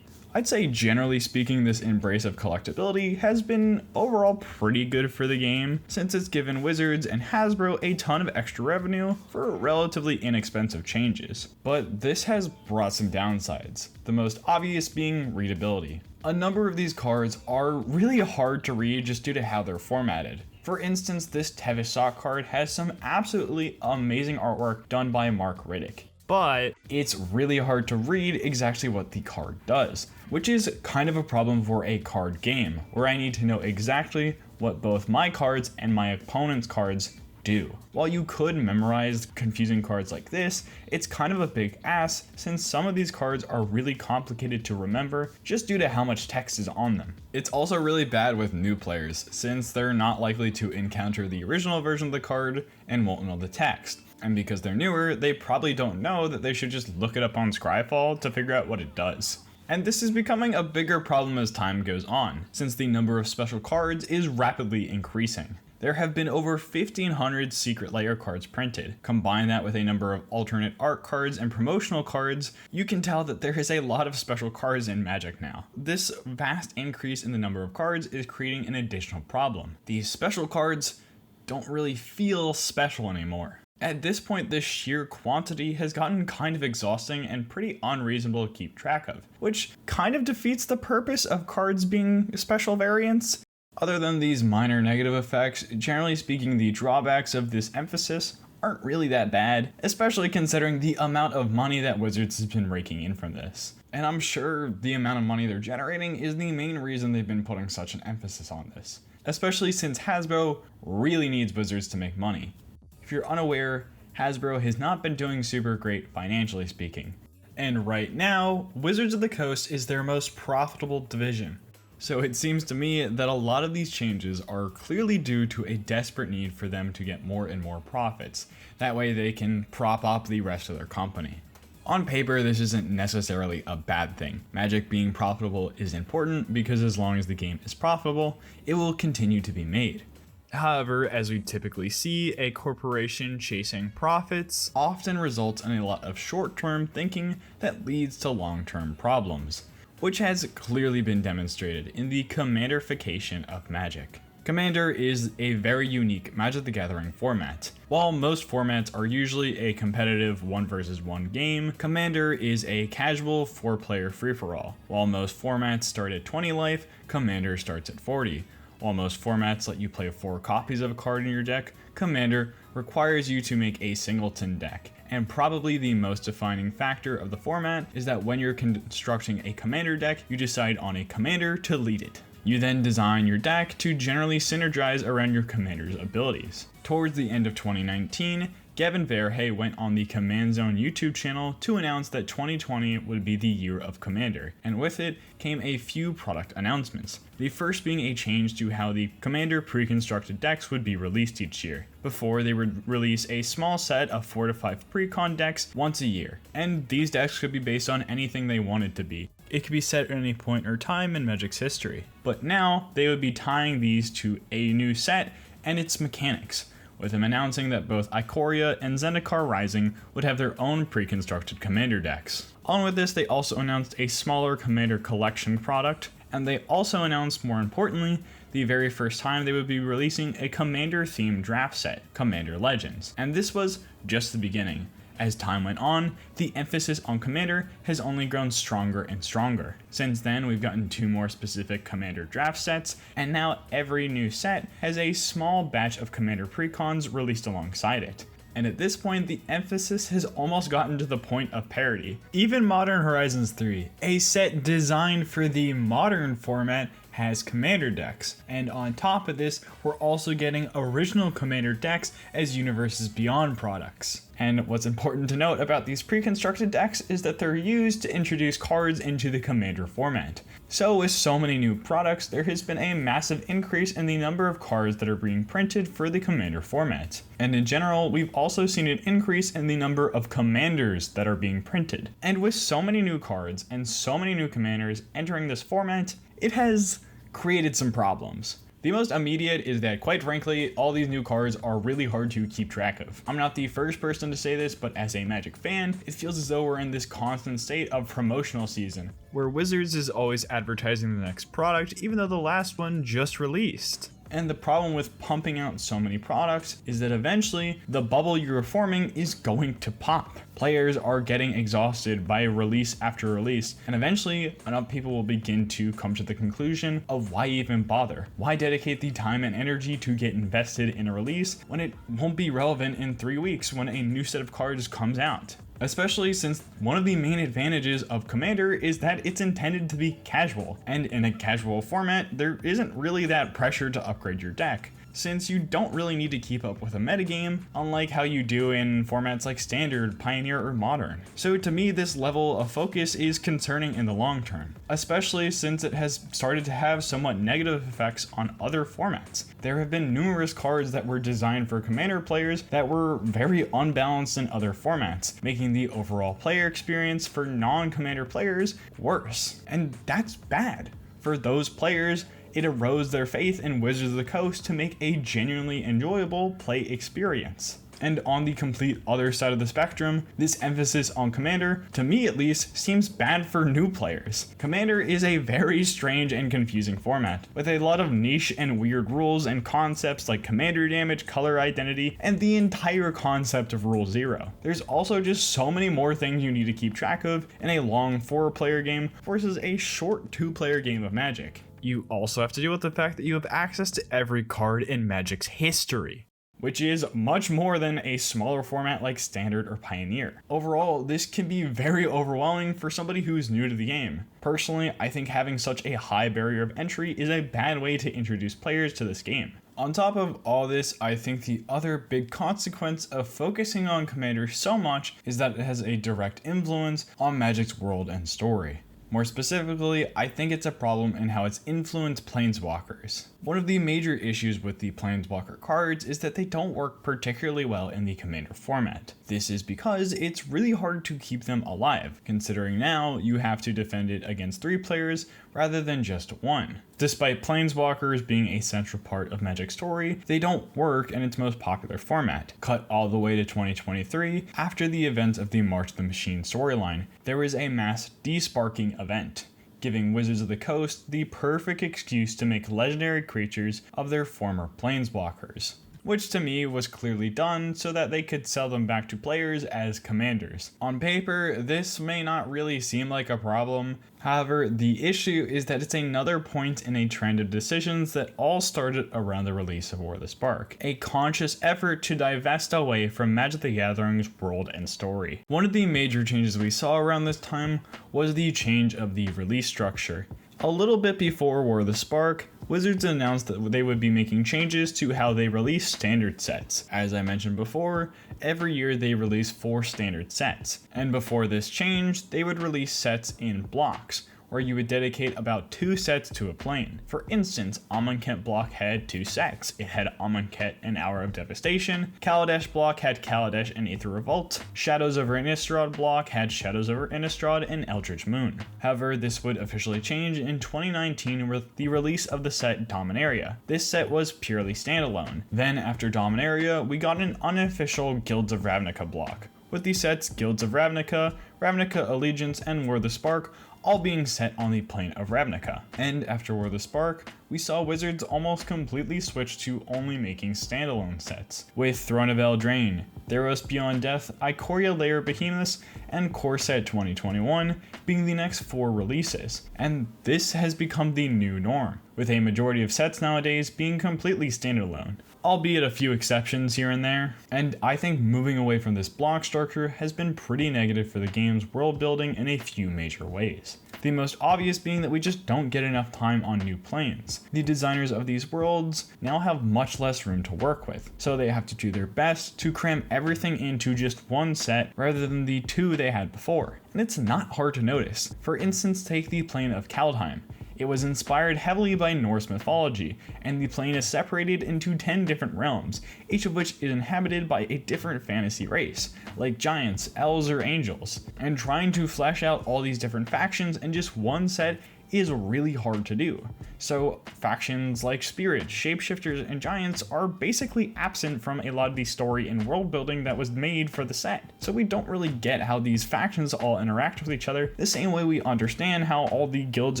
I'd say generally speaking, this embrace of collectability has been overall pretty good for the game, since it's given Wizards and Hasbro a ton of extra revenue for relatively inexpensive changes. But this has brought some downsides, the most obvious being readability. A number of these cards are really hard to read just due to how they're formatted. For instance, this Tevis Sock card has some absolutely amazing artwork done by Mark Riddick, but it's really hard to read exactly what the card does, which is kind of a problem for a card game, where I need to know exactly what both my cards and my opponent's cards do. While you could memorize confusing cards like this, it's kind of a big ask since some of these cards are really complicated to remember just due to how much text is on them. It's also really bad with new players, since they're not likely to encounter the original version of the card and won't know the text. And because they're newer, they probably don't know that they should just look it up on Scryfall to figure out what it does. And this is becoming a bigger problem as time goes on, since the number of special cards is rapidly increasing. There have been over 1,500 secret layer cards printed. Combine that with a number of alternate art cards and promotional cards, you can tell that there is a lot of special cards in Magic now. This vast increase in the number of cards is creating an additional problem. These special cards don't really feel special anymore. At this point, this sheer quantity has gotten kind of exhausting and pretty unreasonable to keep track of, which kind of defeats the purpose of cards being special variants. Other than these minor negative effects, generally speaking, the drawbacks of this emphasis aren't really that bad, especially considering the amount of money that Wizards has been raking in from this. And I'm sure the amount of money they're generating is the main reason they've been putting such an emphasis on this, especially since Hasbro really needs Wizards to make money. If you're unaware, Hasbro has not been doing super great financially speaking. And right now, Wizards of the Coast is their most profitable division. So it seems to me that a lot of these changes are clearly due to a desperate need for them to get more and more profits. That way they can prop up the rest of their company. On paper, this isn't necessarily a bad thing. Magic being profitable is important because as long as the game is profitable, it will continue to be made. However, as we typically see, a corporation chasing profits often results in a lot of short-term thinking that leads to long-term problems, which has clearly been demonstrated in the Commanderfication of Magic. Commander is a very unique Magic the Gathering format. While most formats are usually a competitive 1 versus 1 game, Commander is a casual 4-player free-for-all. While most formats start at 20 life, Commander starts at 40. While most formats let you play 4 copies of a card in your deck, Commander requires you to make a singleton deck. And probably the most defining factor of the format is that when you're constructing a Commander deck, you decide on a Commander to lead it. You then design your deck to generally synergize around your Commander's abilities. Towards the end of 2019, Gavin Verhey went on the Command Zone YouTube channel to announce that 2020 would be the year of Commander, and with it came a few product announcements. The first being a change to how the Commander pre-constructed decks would be released each year. Before, they would release a small set of 4 to 5 pre-con decks once a year, and these decks could be based on anything they wanted to be. It could be set at any point or time in Magic's history. But now, they would be tying these to a new set and its mechanics, with him announcing that both Ikoria and Zendikar Rising would have their own pre-constructed Commander decks. On with this, they also announced a smaller Commander collection product, and they also announced, more importantly, the very first time they would be releasing a Commander-themed draft set, Commander Legends. And this was just the beginning. As time went on, the emphasis on Commander has only grown stronger and stronger. Since then, we've gotten 2 more specific Commander draft sets, and now every new set has a small batch of Commander precons released alongside it. And at this point, the emphasis has almost gotten to the point of parity. Even Modern Horizons 3, a set designed for the modern format, has Commander decks, and on top of this, we're also getting original Commander decks as Universes Beyond products. And what's important to note about these pre-constructed decks is that they're used to introduce cards into the Commander format. So with so many new products, there has been a massive increase in the number of cards that are being printed for the Commander format. And in general, we've also seen an increase in the number of Commanders that are being printed. And with so many new cards and so many new Commanders entering this format, it has created some problems. The most immediate is that, quite frankly, all these new cards are really hard to keep track of. I'm not the first person to say this, but as a Magic fan, it feels as though we're in this constant state of promotional season, where Wizards is always advertising the next product, even though the last one just released. And the problem with pumping out so many products is that eventually the bubble you're forming is going to pop. Players are getting exhausted by release after release, and eventually enough people will begin to come to the conclusion of why even bother? Why dedicate the time and energy to get invested in a release when it won't be relevant in 3 weeks when a new set of cards comes out? Especially since one of the main advantages of Commander is that it's intended to be casual, and in a casual format, there isn't really that pressure to upgrade your deck, since you don't really need to keep up with a metagame, unlike how you do in formats like Standard, Pioneer, or Modern. So to me, this level of focus is concerning in the long term, especially since it has started to have somewhat negative effects on other formats. There have been numerous cards that were designed for Commander players that were very unbalanced in other formats, making the overall player experience for non-Commander players worse. And that's bad. For those players, it erodes their faith in Wizards of the Coast to make a genuinely enjoyable play experience. And on the complete other side of the spectrum, this emphasis on Commander, to me at least, seems bad for new players. Commander is a very strange and confusing format, with a lot of niche and weird rules and concepts like commander damage, color identity, and the entire concept of Rule 0. There's also just so many more things you need to keep track of in a long 4-player game versus a short 2-player game of Magic. You also have to deal with the fact that you have access to every card in Magic's history. which is much more than a smaller format like Standard or Pioneer. Overall, this can be very overwhelming for somebody who's new to the game. Personally, I think having such a high barrier of entry is a bad way to introduce players to this game. On top of all this, I think the other big consequence of focusing on Commander so much is that it has a direct influence on Magic's world and story. More specifically, I think it's a problem in how it's influenced planeswalkers. One of the major issues with the planeswalker cards is that they don't work particularly well in the Commander format. This is because it's really hard to keep them alive, considering now you have to defend it against 3 players rather than just 1. Despite planeswalkers being a central part of Magic's story, they don't work in its most popular format. Cut all the way to 2023, after the events of the March of the Machine storyline, there was a mass desparking event, giving Wizards of the Coast the perfect excuse to make legendary creatures of their former planeswalkers, which to me was clearly done so that they could sell them back to players as commanders. On paper, this may not really seem like a problem. However, the issue is that it's another point in a trend of decisions that all started around the release of War of the Spark, a conscious effort to divest away from Magic the Gathering's world and story. One of the major changes we saw around this time was the change of the release structure. A little bit before War of the Spark, Wizards announced that they would be making changes to how they release standard sets. As I mentioned before, every year they release 4 standard sets, and before this change, they would release sets in blocks, where you would dedicate about 2 sets to a plane. For instance, Amonkhet block had 2 sets. It had Amonkhet and Hour of Devastation, Kaladesh block had Kaladesh and Aether Revolt, Shadows over Innistrad block had Shadows over Innistrad and Eldritch Moon. However, this would officially change in 2019 with the release of the set Dominaria. This set was purely standalone. Then after Dominaria, we got an unofficial Guilds of Ravnica block, with the sets Guilds of Ravnica, Ravnica Allegiance, and War of the Spark all being set on the plane of Ravnica. And after War of the Spark, we saw Wizards almost completely switch to only making standalone sets, with Throne of Eldraine, Theros Beyond Death, Ikoria Lair Behemoths, and Core Set 2021 being the next 4 releases. And this has become the new norm, with a majority of sets nowadays being completely standalone, albeit a few exceptions here and there. And I think moving away from this block structure has been pretty negative for the game's world building in a few major ways. The most obvious being that we just don't get enough time on new planes. The designers of these worlds now have much less room to work with, so they have to do their best to cram everything into just 1 set rather than the 2 they had before. And it's not hard to notice. For instance, take the plane of Kaldheim. It was inspired heavily by Norse mythology, and the plane is separated into 10 different realms, each of which is inhabited by a different fantasy race, like giants, elves, or angels. And trying to flesh out all these different factions in just 1 set is really hard to do. So factions like spirits, shapeshifters, and giants are basically absent from a lot of the story and world building that was made for the set. So we don't really get how these factions all interact with each other the same way we understand how all the guilds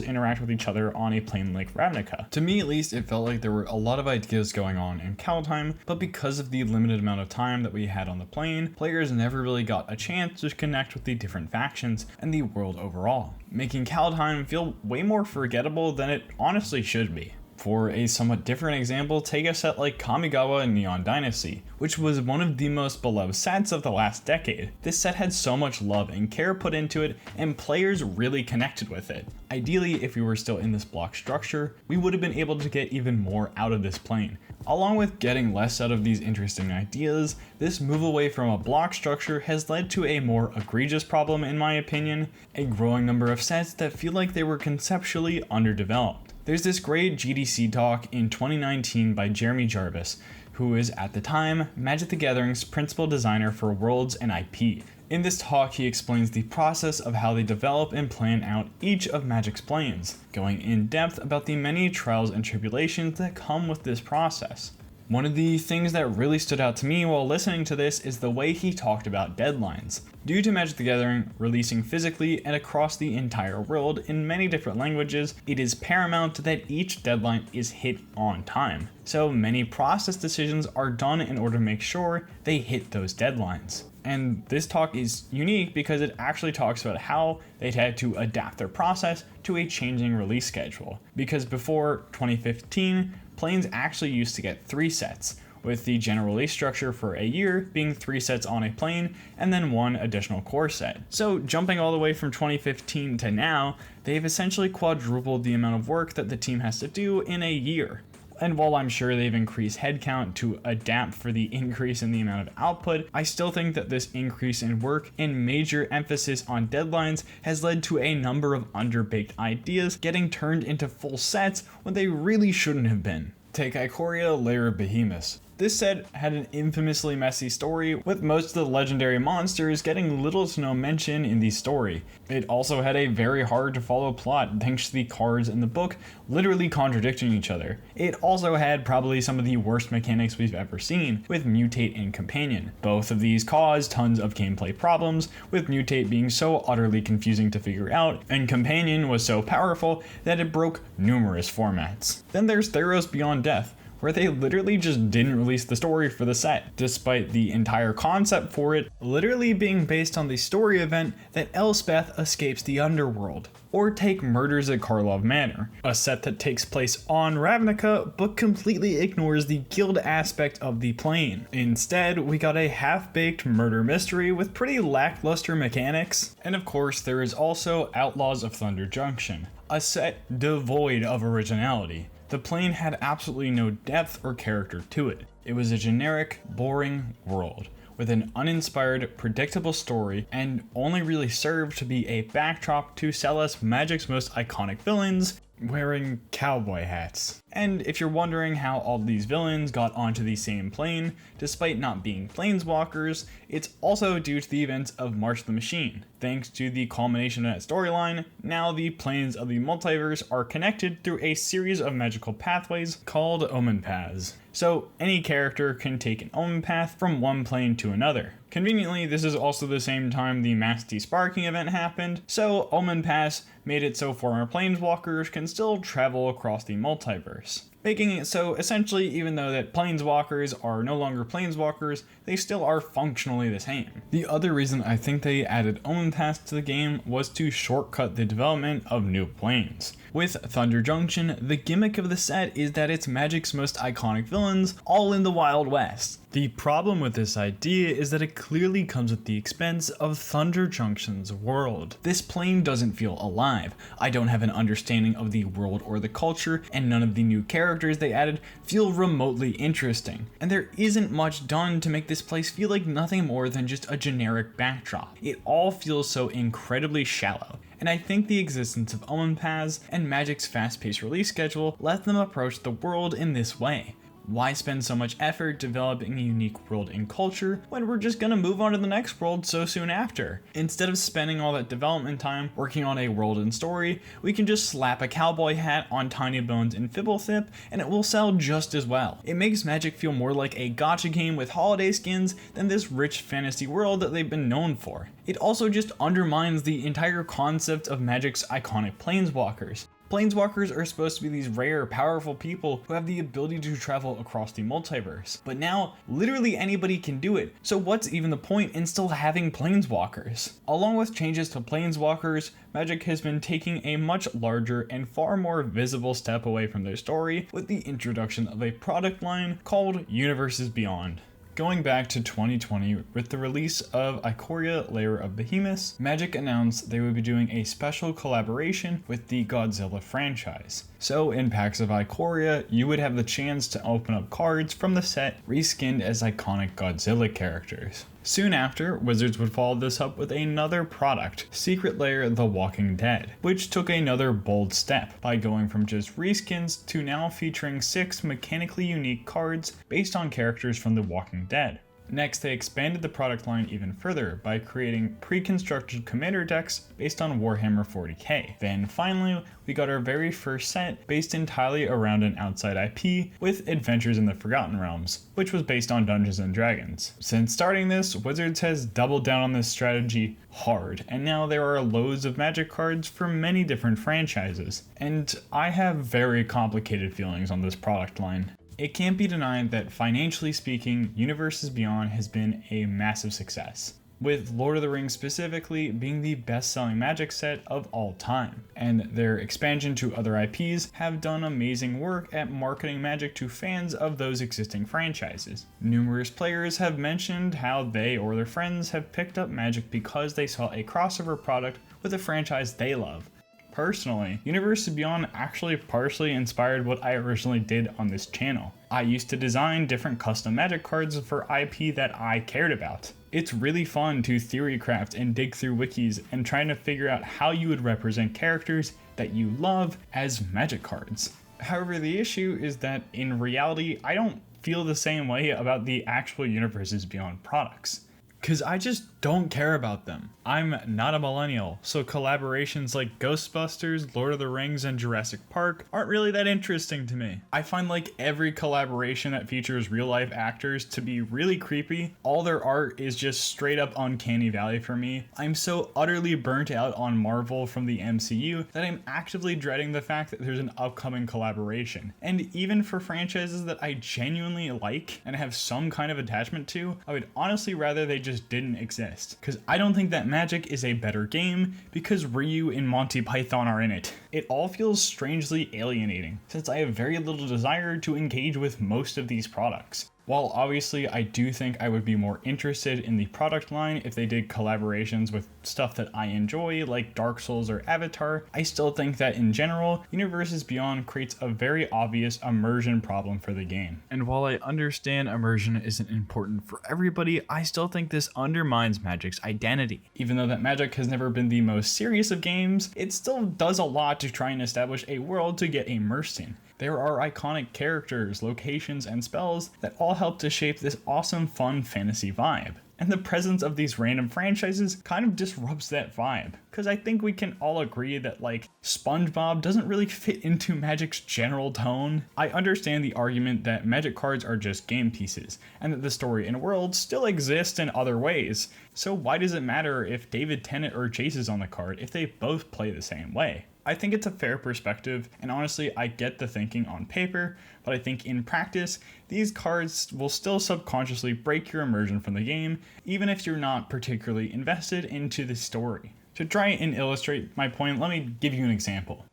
interact with each other on a plane like Ravnica. To me at least, it felt like there were a lot of ideas going on in Kaldheim, but because of the limited amount of time that we had on the plane, players never really got a chance to connect with the different factions and the world overall, making Kaldheim feel way more forgettable than it honestly should be. For a somewhat different example, take a set like Kamigawa and Neon Dynasty, which was one of the most beloved sets of the last decade. This set had so much love and care put into it, and players really connected with it. Ideally, if we were still in this block structure, we would have been able to get even more out of this plane. Along with getting less out of these interesting ideas, this move away from a block structure has led to a more egregious problem in my opinion, a growing number of sets that feel like they were conceptually underdeveloped. There's this great GDC talk in 2019 by Jeremy Jarvis, who is at the time Magic the Gathering's principal designer for worlds and IP. In this talk, he explains the process of how they develop and plan out each of Magic's planes, going in depth about the many trials and tribulations that come with this process. One of the things that really stood out to me while listening to this is the way he talked about deadlines. Due to Magic the Gathering releasing physically and across the entire world in many different languages, it is paramount that each deadline is hit on time. So many process decisions are done in order to make sure they hit those deadlines. And this talk is unique because it actually talks about how they'd had to adapt their process to a changing release schedule. Because before 2015, planes actually used to get 3 sets, with the general release structure for a year being 3 sets on a plane and then 1 additional core set. So jumping all the way from 2015 to now, they've essentially quadrupled the amount of work that the team has to do in a year. And while I'm sure they've increased headcount to adapt for the increase in the amount of output, I still think that this increase in work and major emphasis on deadlines has led to a number of underbaked ideas getting turned into full sets when they really shouldn't have been. Take Ikoria, Lair of Behemoths. This set had an infamously messy story, with most of the legendary monsters getting little to no mention in the story. It also had a very hard to follow plot thanks to the cards in the book literally contradicting each other. It also had probably some of the worst mechanics we've ever seen, with Mutate and Companion. Both of these caused tons of gameplay problems, with Mutate being so utterly confusing to figure out, and Companion was so powerful that it broke numerous formats. Then there's Theros Beyond Death, where they literally just didn't release the story for the set, despite the entire concept for it literally being based on the story event that Elspeth escapes the underworld. Or take Murders at Karlov Manor, a set that takes place on Ravnica but completely ignores the guild aspect of the plane. Instead, we got a half-baked murder mystery with pretty lackluster mechanics. And of course, there is also Outlaws of Thunder Junction, a set devoid of originality. The plane had absolutely no depth or character to it. It was a generic, boring world with an uninspired, predictable story, and only really served to be a backdrop to sell us Magic's most iconic villains wearing cowboy hats. And if you're wondering how all these villains got onto the same plane, despite not being planeswalkers, it's also due to the events of March the Machine. Thanks to the culmination of that storyline, now the planes of the multiverse are connected through a series of magical pathways called Omen Paths. So any character can take an Omen Path from one plane to another. Conveniently, this is also the same time the Mass Desparking event happened, so Omen Paths made it so former planeswalkers can still travel across the multiverse. Making it so, essentially, even though that planeswalkers are no longer planeswalkers, they still are functionally the same. The other reason I think they added Omen Paths to the game was to shortcut the development of new planes. With Thunder Junction, the gimmick of the set is that it's Magic's most iconic villains all in the Wild West. The problem with this idea is that it clearly comes at the expense of Thunder Junction's world. This plane doesn't feel alive. I don't have an understanding of the world or the culture, and none of the new characters they added feel remotely interesting. And there isn't much done to make this place feel like nothing more than just a generic backdrop. It all feels so incredibly shallow. And I think the existence of Omen Paths and Magic's fast-paced release schedule let them approach the world in this way. Why spend so much effort developing a unique world and culture when we're just gonna move on to the next world so soon after? Instead of spending all that development time working on a world and story, we can just slap a cowboy hat on Tiny Bones and Fibblethip and it will sell just as well. It makes Magic feel more like a gacha game with holiday skins than this rich fantasy world that they've been known for. It also just undermines the entire concept of Magic's iconic planeswalkers. Planeswalkers are supposed to be these rare, powerful people who have the ability to travel across the multiverse. But now, literally anybody can do it, so what's even the point in still having Planeswalkers? Along with changes to Planeswalkers, Magic has been taking a much larger and far more visible step away from their story with the introduction of a product line called Universes Beyond. Going back to 2020, with the release of Ikoria, Lair of Behemoths, Magic announced they would be doing a special collaboration with the Godzilla franchise. So in packs of Ikoria, you would have the chance to open up cards from the set reskinned as iconic Godzilla characters. Soon after, Wizards would follow this up with another product, Secret Lair The Walking Dead, which took another bold step by going from just reskins to now featuring 6 mechanically unique cards based on characters from The Walking Dead. Next, they expanded the product line even further by creating pre-constructed commander decks based on Warhammer 40k. Then finally, we got our very first set based entirely around an outside IP with Adventures in the Forgotten Realms, which was based on Dungeons & Dragons. Since starting this, Wizards has doubled down on this strategy hard, and now there are loads of Magic cards for many different franchises. And I have very complicated feelings on this product line. It can't be denied that financially speaking, Universes Beyond has been a massive success. with Lord of the Rings specifically being the best-selling Magic set of all time. And their expansion to other IPs have done amazing work at marketing Magic to fans of those existing franchises. Numerous players have mentioned how they or their friends have picked up Magic because they saw a crossover product with a franchise they love. Personally, Universes Beyond actually partially inspired what I originally did on this channel. I used to design different custom Magic cards for IP that I cared about. It's really fun to theorycraft and dig through wikis and trying to figure out how you would represent characters that you love as Magic cards. However, the issue is that in reality, I don't feel the same way about the actual Universes Beyond products, because I just don't care about them. I'm not a millennial, so collaborations like Ghostbusters, Lord of the Rings, and Jurassic Park aren't really that interesting to me. I find like every collaboration that features real life actors to be really creepy. All their art is just straight up uncanny valley for me. I'm so utterly burnt out on Marvel from the MCU that I'm actively dreading the fact that there's an upcoming collaboration. And even for franchises that I genuinely like and have some kind of attachment to, I would honestly rather they just didn't exist. Because I don't think that Magic is a better game because Ryu and Monty Python are in it. It all feels strangely alienating, since I have very little desire to engage with most of these products. While obviously I do think I would be more interested in the product line if they did collaborations with stuff that I enjoy like Dark Souls or Avatar, I still think that in general, Universes Beyond creates a very obvious immersion problem for the game. And while I understand immersion isn't important for everybody, I still think this undermines Magic's identity. Even though that Magic has never been the most serious of games, it still does a lot to try and establish a world to get immersed in. There are iconic characters, locations, and spells that all help to shape this awesome, fun fantasy vibe. And the presence of these random franchises kind of disrupts that vibe. Because I think we can all agree that like SpongeBob doesn't really fit into Magic's general tone. I understand the argument that Magic cards are just game pieces, and that the story and world still exist in other ways. So why does it matter if David Tennant or Jace is on the card if they both play the same way? I think it's a fair perspective, and honestly, I get the thinking on paper, but I think in practice, these cards will still subconsciously break your immersion from the game, even if you're not particularly invested into the story. To try and illustrate my point, let me give you an example.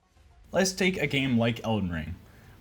Let's take a game like Elden Ring,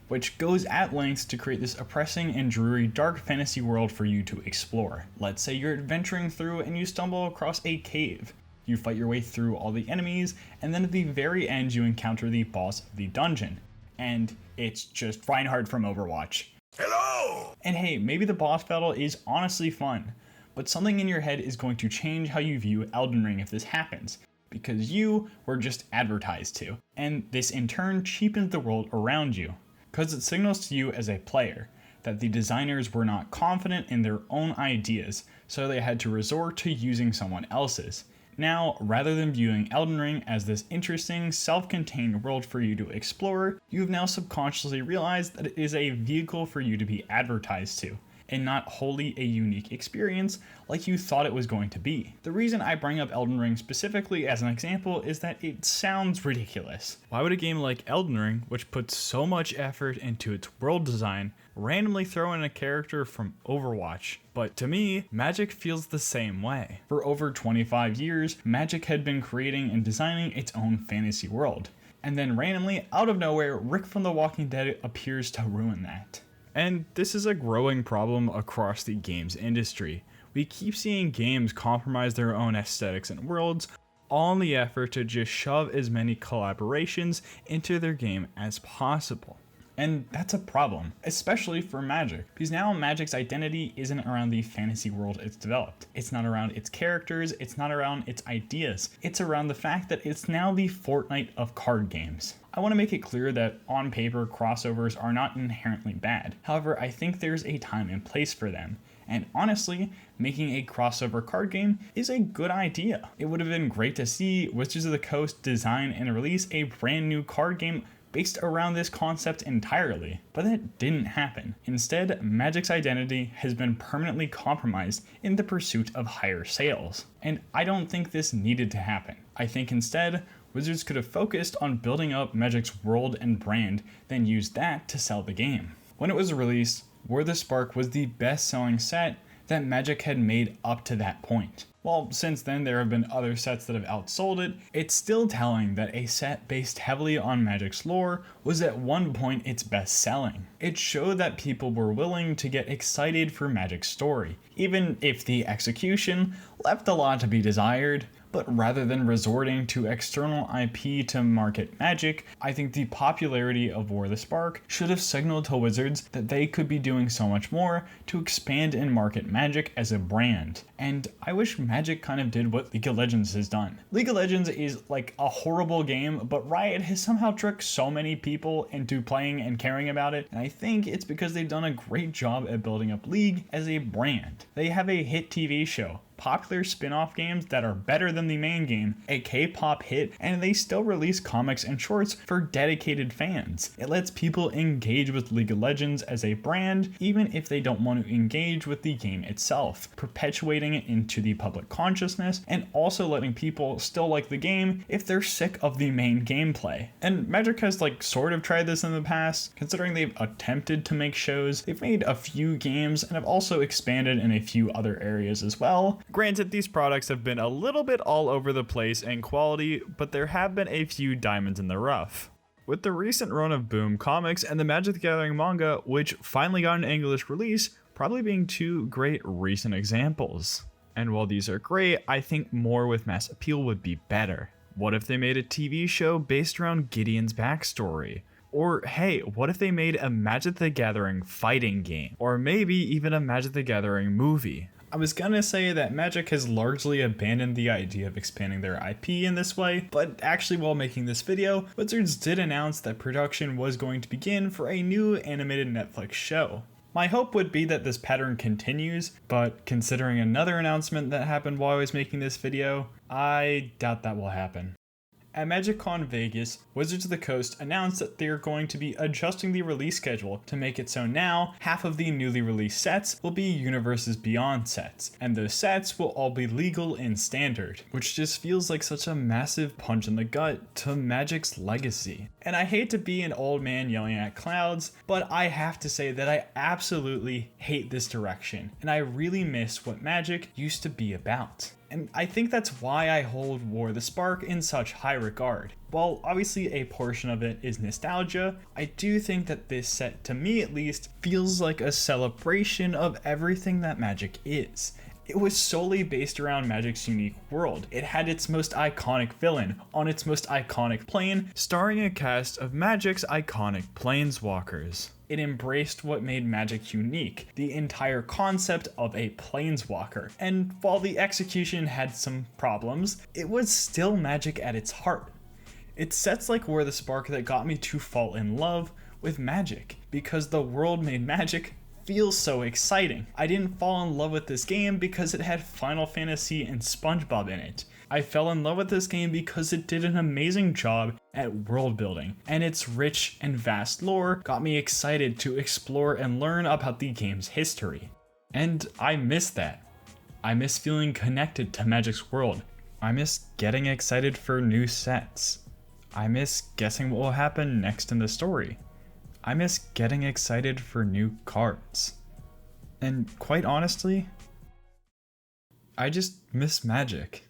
which goes at lengths to create this oppressing and dreary dark fantasy world for you to explore. Let's say you're adventuring through and you stumble across a cave. You fight your way through all the enemies, and then at the very end you encounter the boss of the dungeon. And it's just Reinhardt from Overwatch. Hello! And hey, maybe the boss battle is honestly fun, but something in your head is going to change how you view Elden Ring if this happens, because you were just advertised to. And this in turn cheapens the world around you, because it signals to you as a player that the designers were not confident in their own ideas, so they had to resort to using someone else's. Now, rather than viewing Elden Ring as this interesting, self-contained world for you to explore, you've now subconsciously realized that it is a vehicle for you to be advertised to, and not wholly a unique experience like you thought it was going to be. The reason I bring up Elden Ring specifically as an example is that it sounds ridiculous. Why would a game like Elden Ring, which puts so much effort into its world design, randomly throw in a character from Overwatch? But to me, Magic feels the same way. For over 25 years, Magic had been creating and designing its own fantasy world. And then randomly, out of nowhere, Rick from The Walking Dead appears to ruin that. And this is a growing problem across the games industry. We keep seeing games compromise their own aesthetics and worlds, all in the effort to just shove as many collaborations into their game as possible. And that's a problem, especially for Magic, because now Magic's identity isn't around the fantasy world it's developed. It's not around its characters, it's not around its ideas. It's around the fact that it's now the Fortnite of card games. I want to make it clear that on paper, crossovers are not inherently bad. However, I think there's a time and place for them. And honestly, making a crossover card game is a good idea. It would have been great to see Wizards of the Coast design and release a brand new card game based around this concept entirely, but that didn't happen. Instead, Magic's identity has been permanently compromised in the pursuit of higher sales. And I don't think this needed to happen. I think instead, Wizards could have focused on building up Magic's world and brand, then used that to sell the game. When it was released, War the Spark was the best-selling set that Magic had made up to that point. While since then there have been other sets that have outsold it, it's still telling that a set based heavily on Magic's lore was at one point its best selling. It showed that people were willing to get excited for Magic's story, even if the execution left a lot to be desired. But rather than resorting to external IP to market Magic, I think the popularity of War the Spark should have signaled to Wizards that they could be doing so much more to expand and market Magic as a brand. And I wish Magic kind of did what League of Legends has done. League of Legends is like a horrible game, but Riot has somehow tricked so many people into playing and caring about it, and I think it's because they've done a great job at building up League as a brand. They have a hit TV show, popular spin-off games that are better than the main game, a K-pop hit, and they still release comics and shorts for dedicated fans. It lets people engage with League of Legends as a brand, even if they don't want to engage with the game itself, perpetuating it into the public consciousness, and also letting people still like the game if they're sick of the main gameplay. And Magic has sort of tried this in the past, considering they've attempted to make shows, they've made a few games, and have also expanded in a few other areas as well. Granted, these products have been a little bit all over the place in quality, but there have been a few diamonds in the rough. With the recent run of Boom Comics and the Magic the Gathering manga, which finally got an English release, probably being two great recent examples. And while these are great, I think more with mass appeal would be better. What if they made a TV show based around Gideon's backstory? Or hey, what if they made a Magic the Gathering fighting game? Or maybe even a Magic the Gathering movie? I was gonna say that Magic has largely abandoned the idea of expanding their IP in this way, but actually while making this video, Wizards did announce that production was going to begin for a new animated Netflix show. My hope would be that this pattern continues, but considering another announcement that happened while I was making this video, I doubt that will happen. At MagicCon Vegas, Wizards of the Coast announced that they are going to be adjusting the release schedule to make it so now half of the newly released sets will be Universes Beyond sets, and those sets will all be legal in Standard, which just feels like such a massive punch in the gut to Magic's legacy. And I hate to be an old man yelling at clouds, but I have to say that I absolutely hate this direction, and I really miss what Magic used to be about. And I think that's why I hold War the Spark in such high regard. While obviously a portion of it is nostalgia, I do think that this set, to me at least, feels like a celebration of everything that Magic is. It was solely based around Magic's unique world. It had its most iconic villain on its most iconic plane, starring a cast of Magic's iconic planeswalkers. It embraced what made Magic unique, the entire concept of a planeswalker. And while the execution had some problems, it was still Magic at its heart. It's sets like War the Spark that got me to fall in love with Magic, because the world made Magic feel so exciting. I didn't fall in love with this game because it had Final Fantasy and SpongeBob in it. I fell in love with this game because it did an amazing job at world building, and its rich and vast lore got me excited to explore and learn about the game's history. And I miss that. I miss feeling connected to Magic's world. I miss getting excited for new sets. I miss guessing what will happen next in the story. I miss getting excited for new cards. And quite honestly, I just miss Magic.